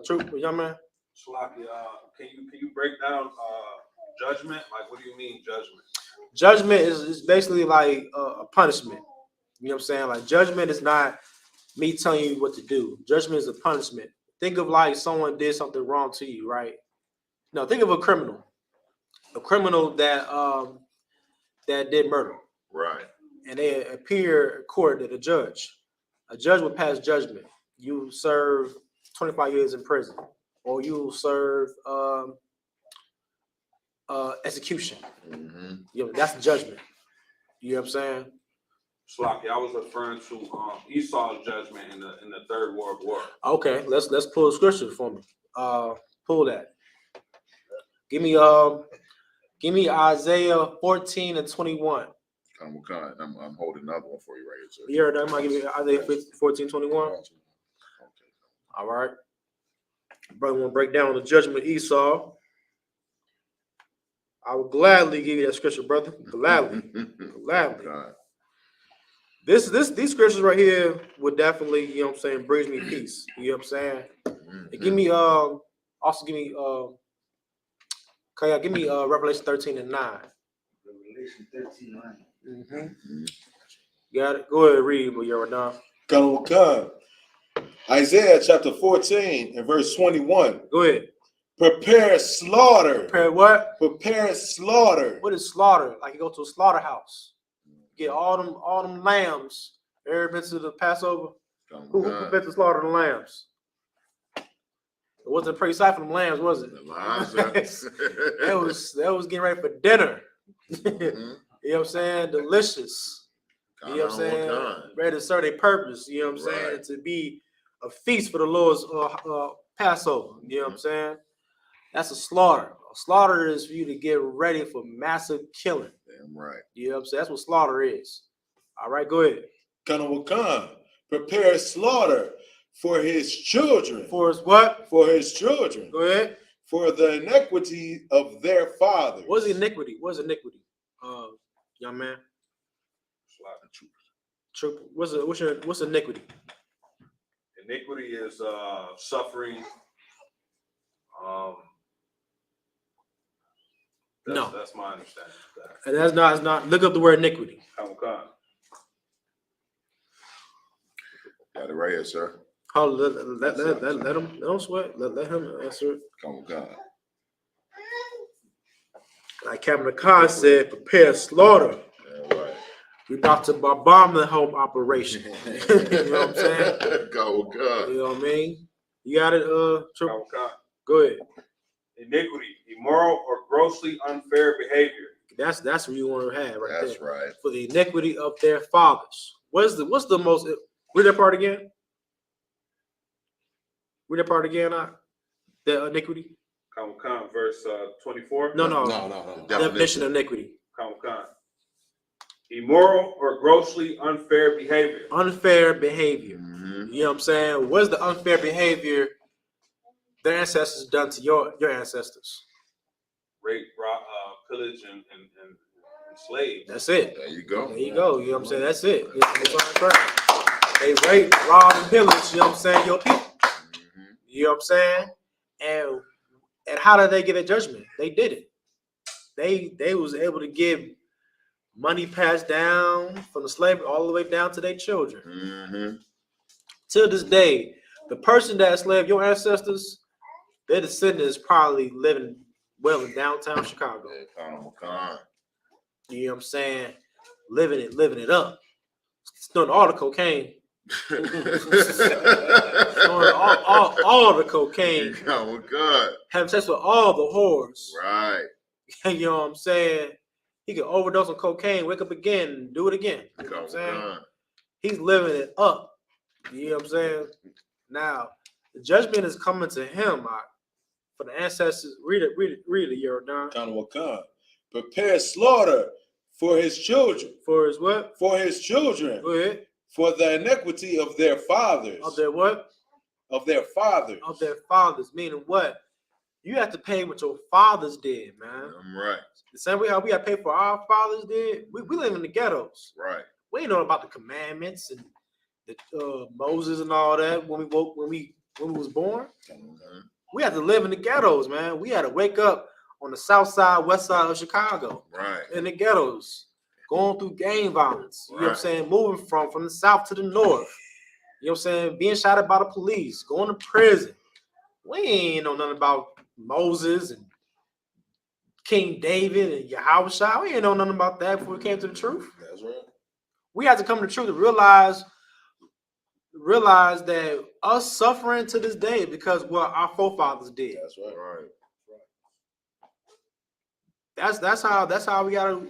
Troop, young man. Shalaki, can you break down judgment? Like, what do you mean judgment? Judgment is basically like a punishment. You know what I'm saying? Like, judgment is not me telling you what to do. Judgment is a punishment. Think of like someone did something wrong to you, right? No, think of a criminal that did murder. Right. And they appear in court at a judge. A judge will pass judgment. You serve 25 years in prison, or you serve execution. You know, that's judgment. You know what I'm saying? Shalaki, I was referring to Esau's judgment in the Third World War. Okay, let's pull a scripture for me. Pull that. Give me Isaiah 14 and 21. I'm holding another one for you right here, sir. You heard that? I'm gonna give you Isaiah 14, 21. Okay. All right. Brother want to break down the judgment of Esau. I would gladly give you that scripture, brother. Gladly. These scriptures right here would definitely, you know what I'm saying, brings me peace. You know what I'm saying? And give me give me Revelation 13 and 9. Revelation 13:9. You got it. Go ahead, read, but you're done. Come. Isaiah chapter 14 and verse 21. Go ahead. Prepare slaughter. Prepare what? Prepare slaughter. What is slaughter? Like you go to a slaughterhouse. Get all them lambs. Ever been to the Passover? Who been to slaughter the lambs? It wasn't a pretty sight for them lambs, was it? that was getting ready for dinner. You know what I'm saying? Delicious. You know what I'm saying? Ready to serve their purpose. You know what I'm saying? To be a feast for the Lord's Passover. You know what I'm saying? That's a slaughter. A slaughter is for you to get ready for massive killing. Damn right. You know what I'm saying? That's what slaughter is. All right, go ahead. Prepare slaughter for his children. For his what? For his children. Go ahead. For the iniquity of their fathers. What is iniquity? What is iniquity? Young man. What's iniquity? Iniquity is suffering, No. That's my understanding of that. And that's not. Look up the word iniquity. Come on. Got it right here, sir. Hold on, let him. Don't sweat. Let him answer it. Come on, God. Like Captain Khan said, prepare slaughter. Yeah, right. We about to bomb the home operation. You know what I'm saying? Go, God. You know what I mean? You got it, Triple? Come on. Go ahead. Iniquity, immoral or grossly unfair behavior. That's what you want to have right there. That's right. For the iniquity of their fathers. What's the most? Read that part again. Read that part again. The iniquity. Come on, verse 24. No. Definition of iniquity. Come on. Immoral or grossly unfair behavior. Unfair behavior. Mm-hmm. You know what I'm saying? What's the unfair behavior their ancestors done to your ancestors? Rape, pillage, and slave. That's it. There you go. There you go. You know what I'm saying? That's it. You know what I'm saying? They rape, rob, and pillage. You know what I'm saying? Your people. Mm-hmm. You know what I'm saying? And how did they get a judgment? They did it. They was able to give money passed down from the slavery all the way down to their children. Mm-hmm. Till this day, the person that enslaved your ancestors, their descendants probably living well in downtown Chicago. Con. You know what I'm saying? Living it up. Snorting all the cocaine. all the cocaine. Oh, God. Having sex with all the whores. Right. You know what I'm saying? He can overdose on cocaine, wake up again, and do it again. You know what I'm saying? God. He's living it up. You know what I'm saying? Now, the judgment is coming to him for the ancestors. Read it, Yordan. Khan. Prepare slaughter for his children. For his what? For his children. Go ahead. For the iniquity of their fathers. Of their what? Of their fathers. Of their fathers. Meaning what? You have to pay what your fathers did, man. I'm right. The same way how we got to pay for our fathers did. We live in the ghettos. Right. We ain't know about the commandments and the Moses and all that when we was born. Mm-hmm. We had to live in the ghettos, man. We had to wake up on the south side, west side of Chicago. Right. In the ghettos. Going through gang violence. You know what I'm saying? Moving from the south to the north. You know what I'm saying? Being shot at by the police. Going to prison. We ain't know nothing about Moses and King David and Yahushua. We ain't know nothing about that before we came to the truth. That's right. We had to come to the truth to realize that us suffering to this day because what our forefathers did. That's right. That's how we gotta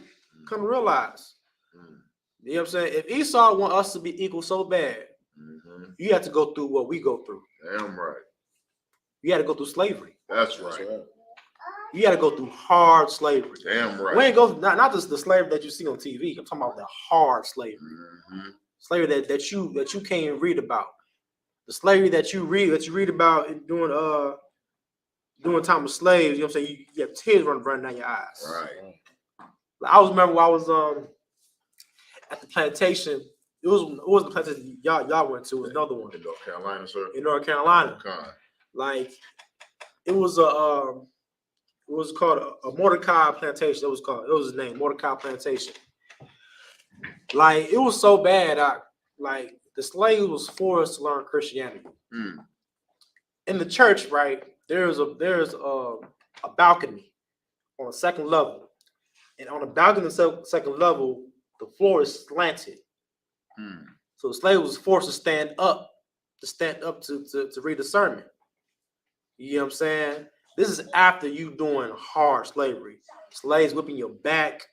come to realize. You know what I'm saying? If Esau want us to be equal so bad, you have to go through what we go through. Damn right. You had to go through slavery. That's right. You got to go through hard slavery. Damn right. We ain't go not just the slavery that you see on TV. I'm talking about the hard slavery. Mm-hmm. Slavery that you can't even read about. The slavery that you read about in during time of slaves. You know what I'm saying? You have tears running down your eyes. Right. Like, I remember when I was at the plantation. It was the plantation y'all went to. It was another one In North Carolina, sir. in North Carolina. Con. Like it was called a Mordecai plantation. It was his name, Mordecai Plantation. Like it was so bad. Like the slaves was forced to learn Christianity. In the church, right? There's a balcony on the second level, and on the balcony on the second level, the floor is slanted. So the slave was forced to stand up to read the sermon. You know what I'm saying? This is after you doing hard slavery. Slaves whipping your back.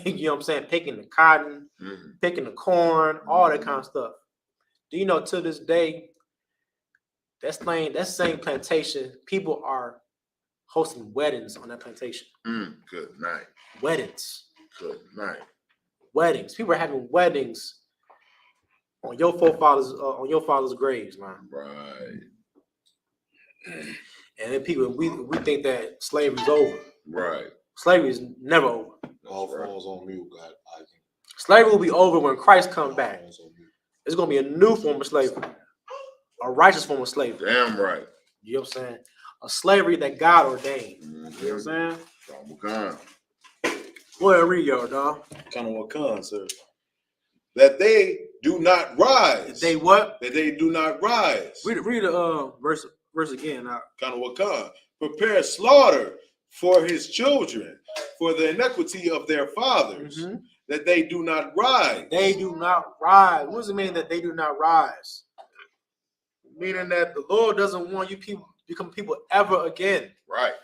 You know what I'm saying? Picking the cotton, picking the corn, all that kind of stuff. Do you know to this day, that same plantation, people are hosting weddings on that plantation. Good night. Weddings. Good night. Weddings. People are having weddings on your father's graves, man. Right. And then people, we think that slavery's over. Right. Slavery is never over. All falls on mute, God. Slavery will be over when Christ comes back. It's going to be a new form of slavery, a righteous form of slavery. Damn right. You know what I'm saying? A slavery that God ordained. You know what I'm saying? Go ahead, read y'all, dog. Kind of what Khan said. That they do not rise. They what? That they do not rise. Read the verse again. Kind of what Khan. Prepare slaughter for his children, for the iniquity of their fathers, that they do not rise. They do not rise. What does it mean that they do not rise? Meaning that the Lord doesn't want you people become people ever again. Right.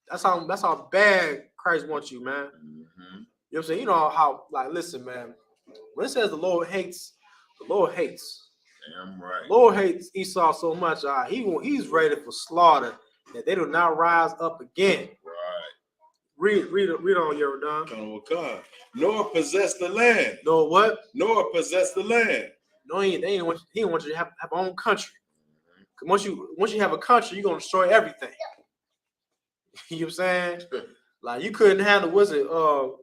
That's how bad Christ wants you, man. You know what I'm saying? You know how, like, listen, man. When it says the Lord hates. Damn right. The Lord hates Esau so much. He's ready for slaughter, that they do not rise up again. Right. Read on your done. Nor possess the land. No what? Nor possess the land. No, he didn't want you to have own country. Cause once you have a country, you're gonna destroy everything. You know what I'm saying? Like you couldn't handle the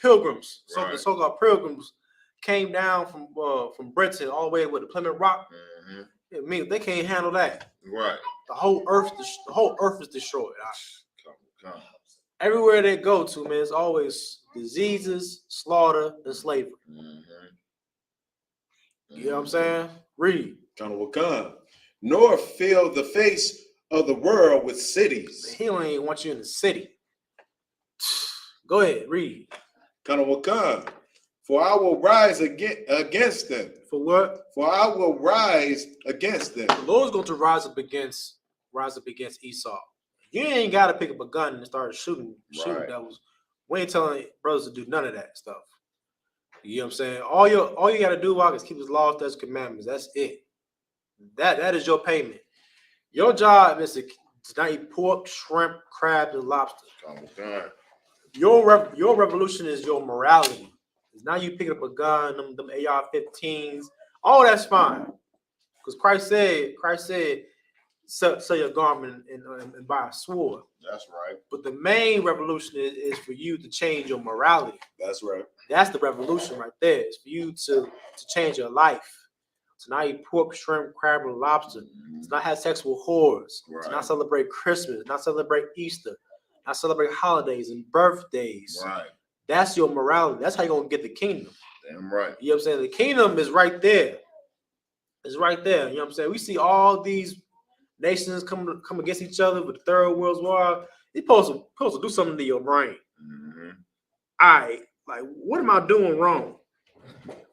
pilgrims. Right. The so-called pilgrims came down from Britain all the way with the Plymouth Rock. I mean, they can't handle that. Right. The whole earth is destroyed. Everywhere they go to, man, it's always diseases, slaughter, and slavery. You know what I'm saying? Read. Nor fill the face of the world with cities. He don't even want you in the city. Go ahead, read. For I will rise against them. For what? For I will rise against them. The Lord's going to rise up against Esau. You ain't got to pick up a gun and start shooting Right. devils. We ain't telling brothers to do none of that stuff. You know what I'm saying? All you got to do is keep his laws, statutes, commandments. That's it. That is your payment. Your job is to not eat pork, shrimp, crab, and lobster. Your revolution is your morality. It's not you picking up a gun, them AR-15s. All that's fine, because Christ said, sell your garment and buy a sword. That's right. But the main revolution is for you to change your morality. That's right. That's the revolution right there. It's for you to change your life. To not eat pork, shrimp, crab, and lobster. To not have sex with whores. Right. To not celebrate Christmas. Not celebrate Easter. Not celebrate holidays and birthdays. Right. That's your morality. That's how you're going to get the kingdom. Damn right. You know what I'm saying? The kingdom is right there. It's right there. You know what I'm saying? We see all these nations come against each other with the Third World War. You're supposed to do something to your brain. All right. Like, what am I doing wrong?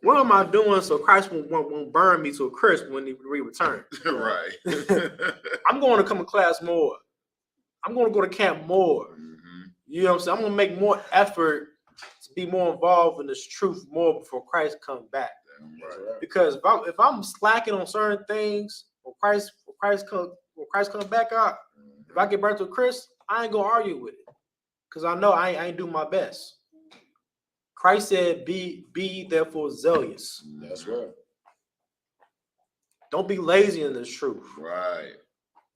What am I doing so Christ won't burn me to a crisp when he returns? Right. I'm going to come to class more. I'm going to go to camp more. You know what I'm saying? I'm going to make more effort to be more involved in this truth more before Christ comes back. Right. Because if I'm slacking on certain things, when Christ comes back out, if I get burnt to a crisp, I ain't gonna argue with it, because I know I ain't doing my best. Christ said, "Be therefore zealous." That's right. Don't be lazy in this truth. Right.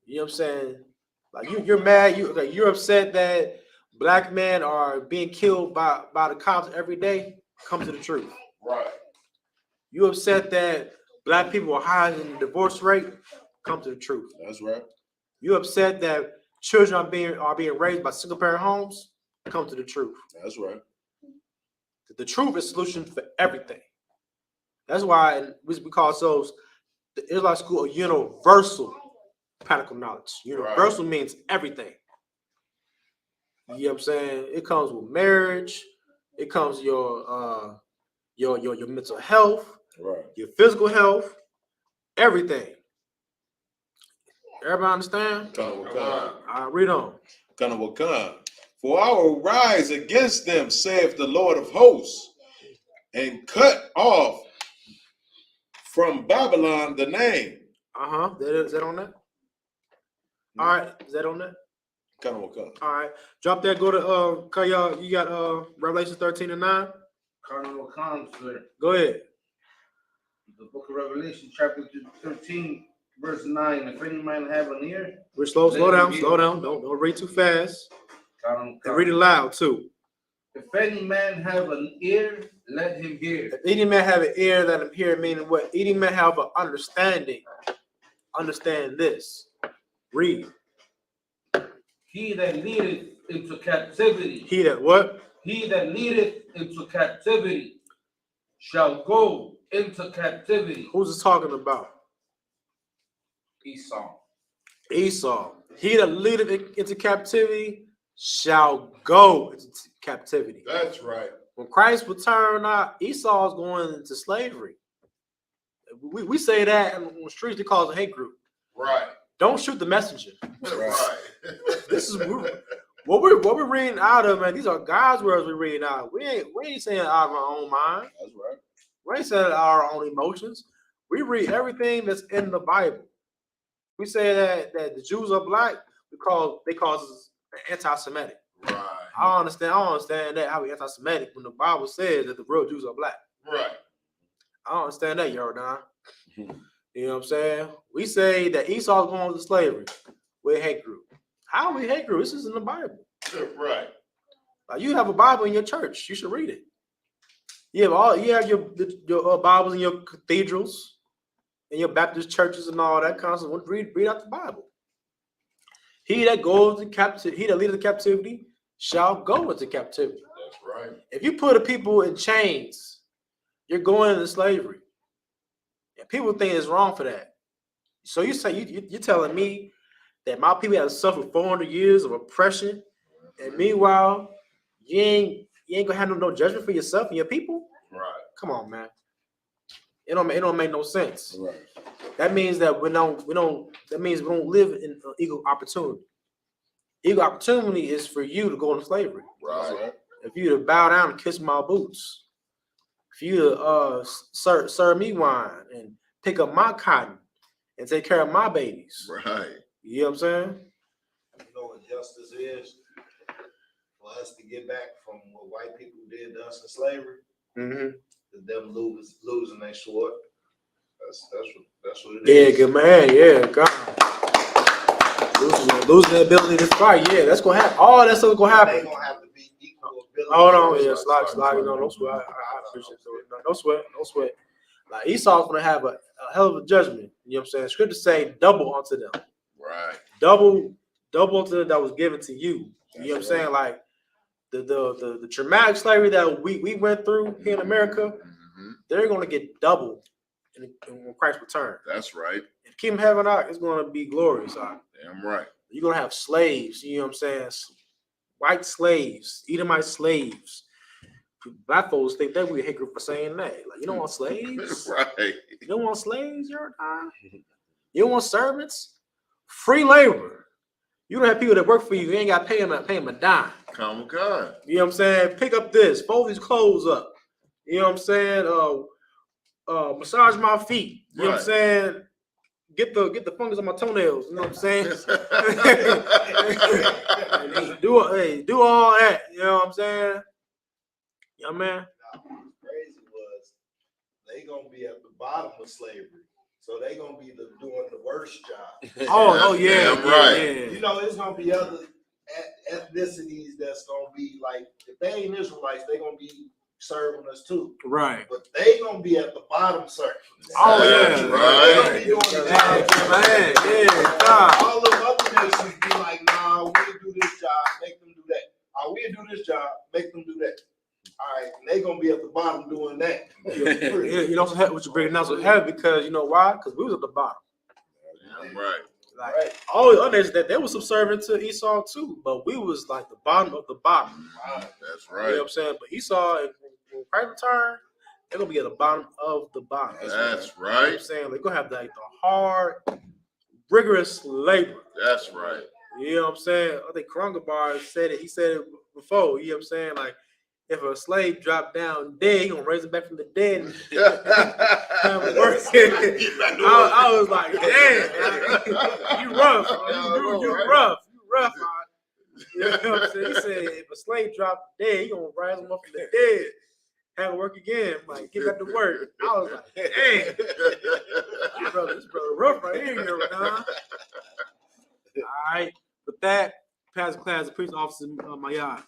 You know what I'm saying? Like you're mad. You're upset that black men are being killed by the cops every day. Come to the truth. Right. You upset that black people are higher in the divorce rate. Come to the truth. That's right. You upset that children are being raised by single parent homes. Come to the truth. That's right. The truth is solution for everything. That's why we call ourselves the Israelite School of Universal Practical Knowledge. Universal means everything. You know what I'm saying? It comes with marriage. It comes your mental health, Right. your physical health, everything. Everybody understand? Read on. For I will rise against them, saith the Lord of hosts, and cut off from Babylon the name. Is that on that? All right. Is that on that? All right. Drop that. Go to you got Revelation 13:9. Carnal Counselor. Go ahead. The book of Revelation, chapter 13, verse 9. If any man have an ear, We're slow down. Don't read too fast. And read it loud too. If any man have an ear, let him hear. If any man have an ear, let him hear. Meaning what? Any man have an understanding. Understand this. Read. He that leadeth into captivity. He that what? He that leadeth into captivity shall go into captivity. Who's this talking about? Esau. Esau. He that leadeth into captivity shall go into captivity. That's right. When Christ returned, Esau is going into slavery. We say that on the streets, they call it a hate group. Right. Don't shoot the messenger. Right. This is what we're reading out of, man. These are God's words we're reading out. We ain't saying it out of our own mind. That's right. We ain't saying it out of our own emotions. We read everything that's in the Bible. We say that the Jews are black because they cause us anti-Semitic. Right. I don't understand that how we anti-Semitic when the Bible says that the real Jews are black. Right. I don't understand that, Jordan. You know what I'm saying? We say that Esau's going to slavery. We're a hate group. How are we hate group? This is in the Bible. Right. Like, you have a Bible in your church. You should read it. You have your Bibles in your cathedrals and your Baptist churches and all that kind of stuff. Read out the Bible. He that goes to captivity, he that leadeth captivity shall go into captivity. That's right. If you put a people in chains, you're going into slavery. And people think it's wrong for that. So you say you're telling me that my people have suffered 400 years of oppression, and meanwhile you ain't gonna have no judgment for yourself and your people? Right. Come on, man. It don't make no sense. Right. That means that we don't live in equal opportunity. Equal opportunity is for you to go into slavery. Right. If you to bow down and kiss my boots. For you to serve me wine and pick up my cotton and take care of my babies. Right. You know what I'm saying? You know what justice is? For us to get back from what white people did to us in slavery, Mm-hmm. to them losing their sword. That's what it Yeah, is. good man. Yeah, God. Losing the ability to fight. Yeah, that's gonna happen. All that stuff gonna They happen. gonna have to be equal ability. Hold on, yeah, slide. You know, don't sweat. I appreciate it. No, don't sweat. Like Esau's gonna have a hell of a judgment. You know what I'm saying? Scripture say double unto them. Right. Double unto them that was given to you. You know what I'm saying? Like the traumatic slavery that we went through here in America, they're gonna get double when Christ returns. That's right. If Kingdom of Heaven out, it's gonna be glorious. Damn right. You're gonna have slaves, you know what I'm saying? White slaves, Edomite slaves. Black folks think that we hate group for saying that. Like, you don't want slaves? Right. You don't want slaves, you don't want servants? Free labor. You don't have people that work for you. You ain't got to pay them a dime. Come on, God. You know what I'm saying? Pick up this, fold these clothes up. You know what I'm saying? Massage my feet. You know what I'm saying? Get the fungus on my toenails. You know what I'm saying? do all that. You know what I'm saying? Yeah, man. What's crazy was they gonna be at the bottom of slavery, so they gonna be doing the worst job. Oh yeah, right. Yeah. You know, it's gonna be other ethnicities that's gonna be like, if they ain't Israelites, they gonna be serving us too. Right. But they gonna be at the bottom serving. Oh yeah, They gonna be doing the job. man. Yeah, God. All the other nations be like, nah, we'll do this job, make them do that. We'll do this job, make them do that. All right, and they gonna be at the bottom doing that. You know what you're bringing out so heavy because you know why? Because we was at the bottom. Right. Like all the others that they were subservient to Esau too, but we was like the bottom of the bottom. That's You right. know what I'm saying? But Esau, when Christ return, they're gonna be at the bottom of the bottom. That's You know what right. I'm saying? They're gonna have like the hard, rigorous labor. That's right. You know what I'm saying? I think Krongabar said it. He said it before. You know what I'm saying? Like, if a slave dropped down dead, he gonna raise him back from the dead. And I was like, damn, you rough. You rough. You know what I'm saying? He said if a slave dropped dead, he gonna rise him up from the dead, have to work again, like get back to work. I was like, damn, this brother rough right here, All right, with that, pass the class, the police officer, my yard.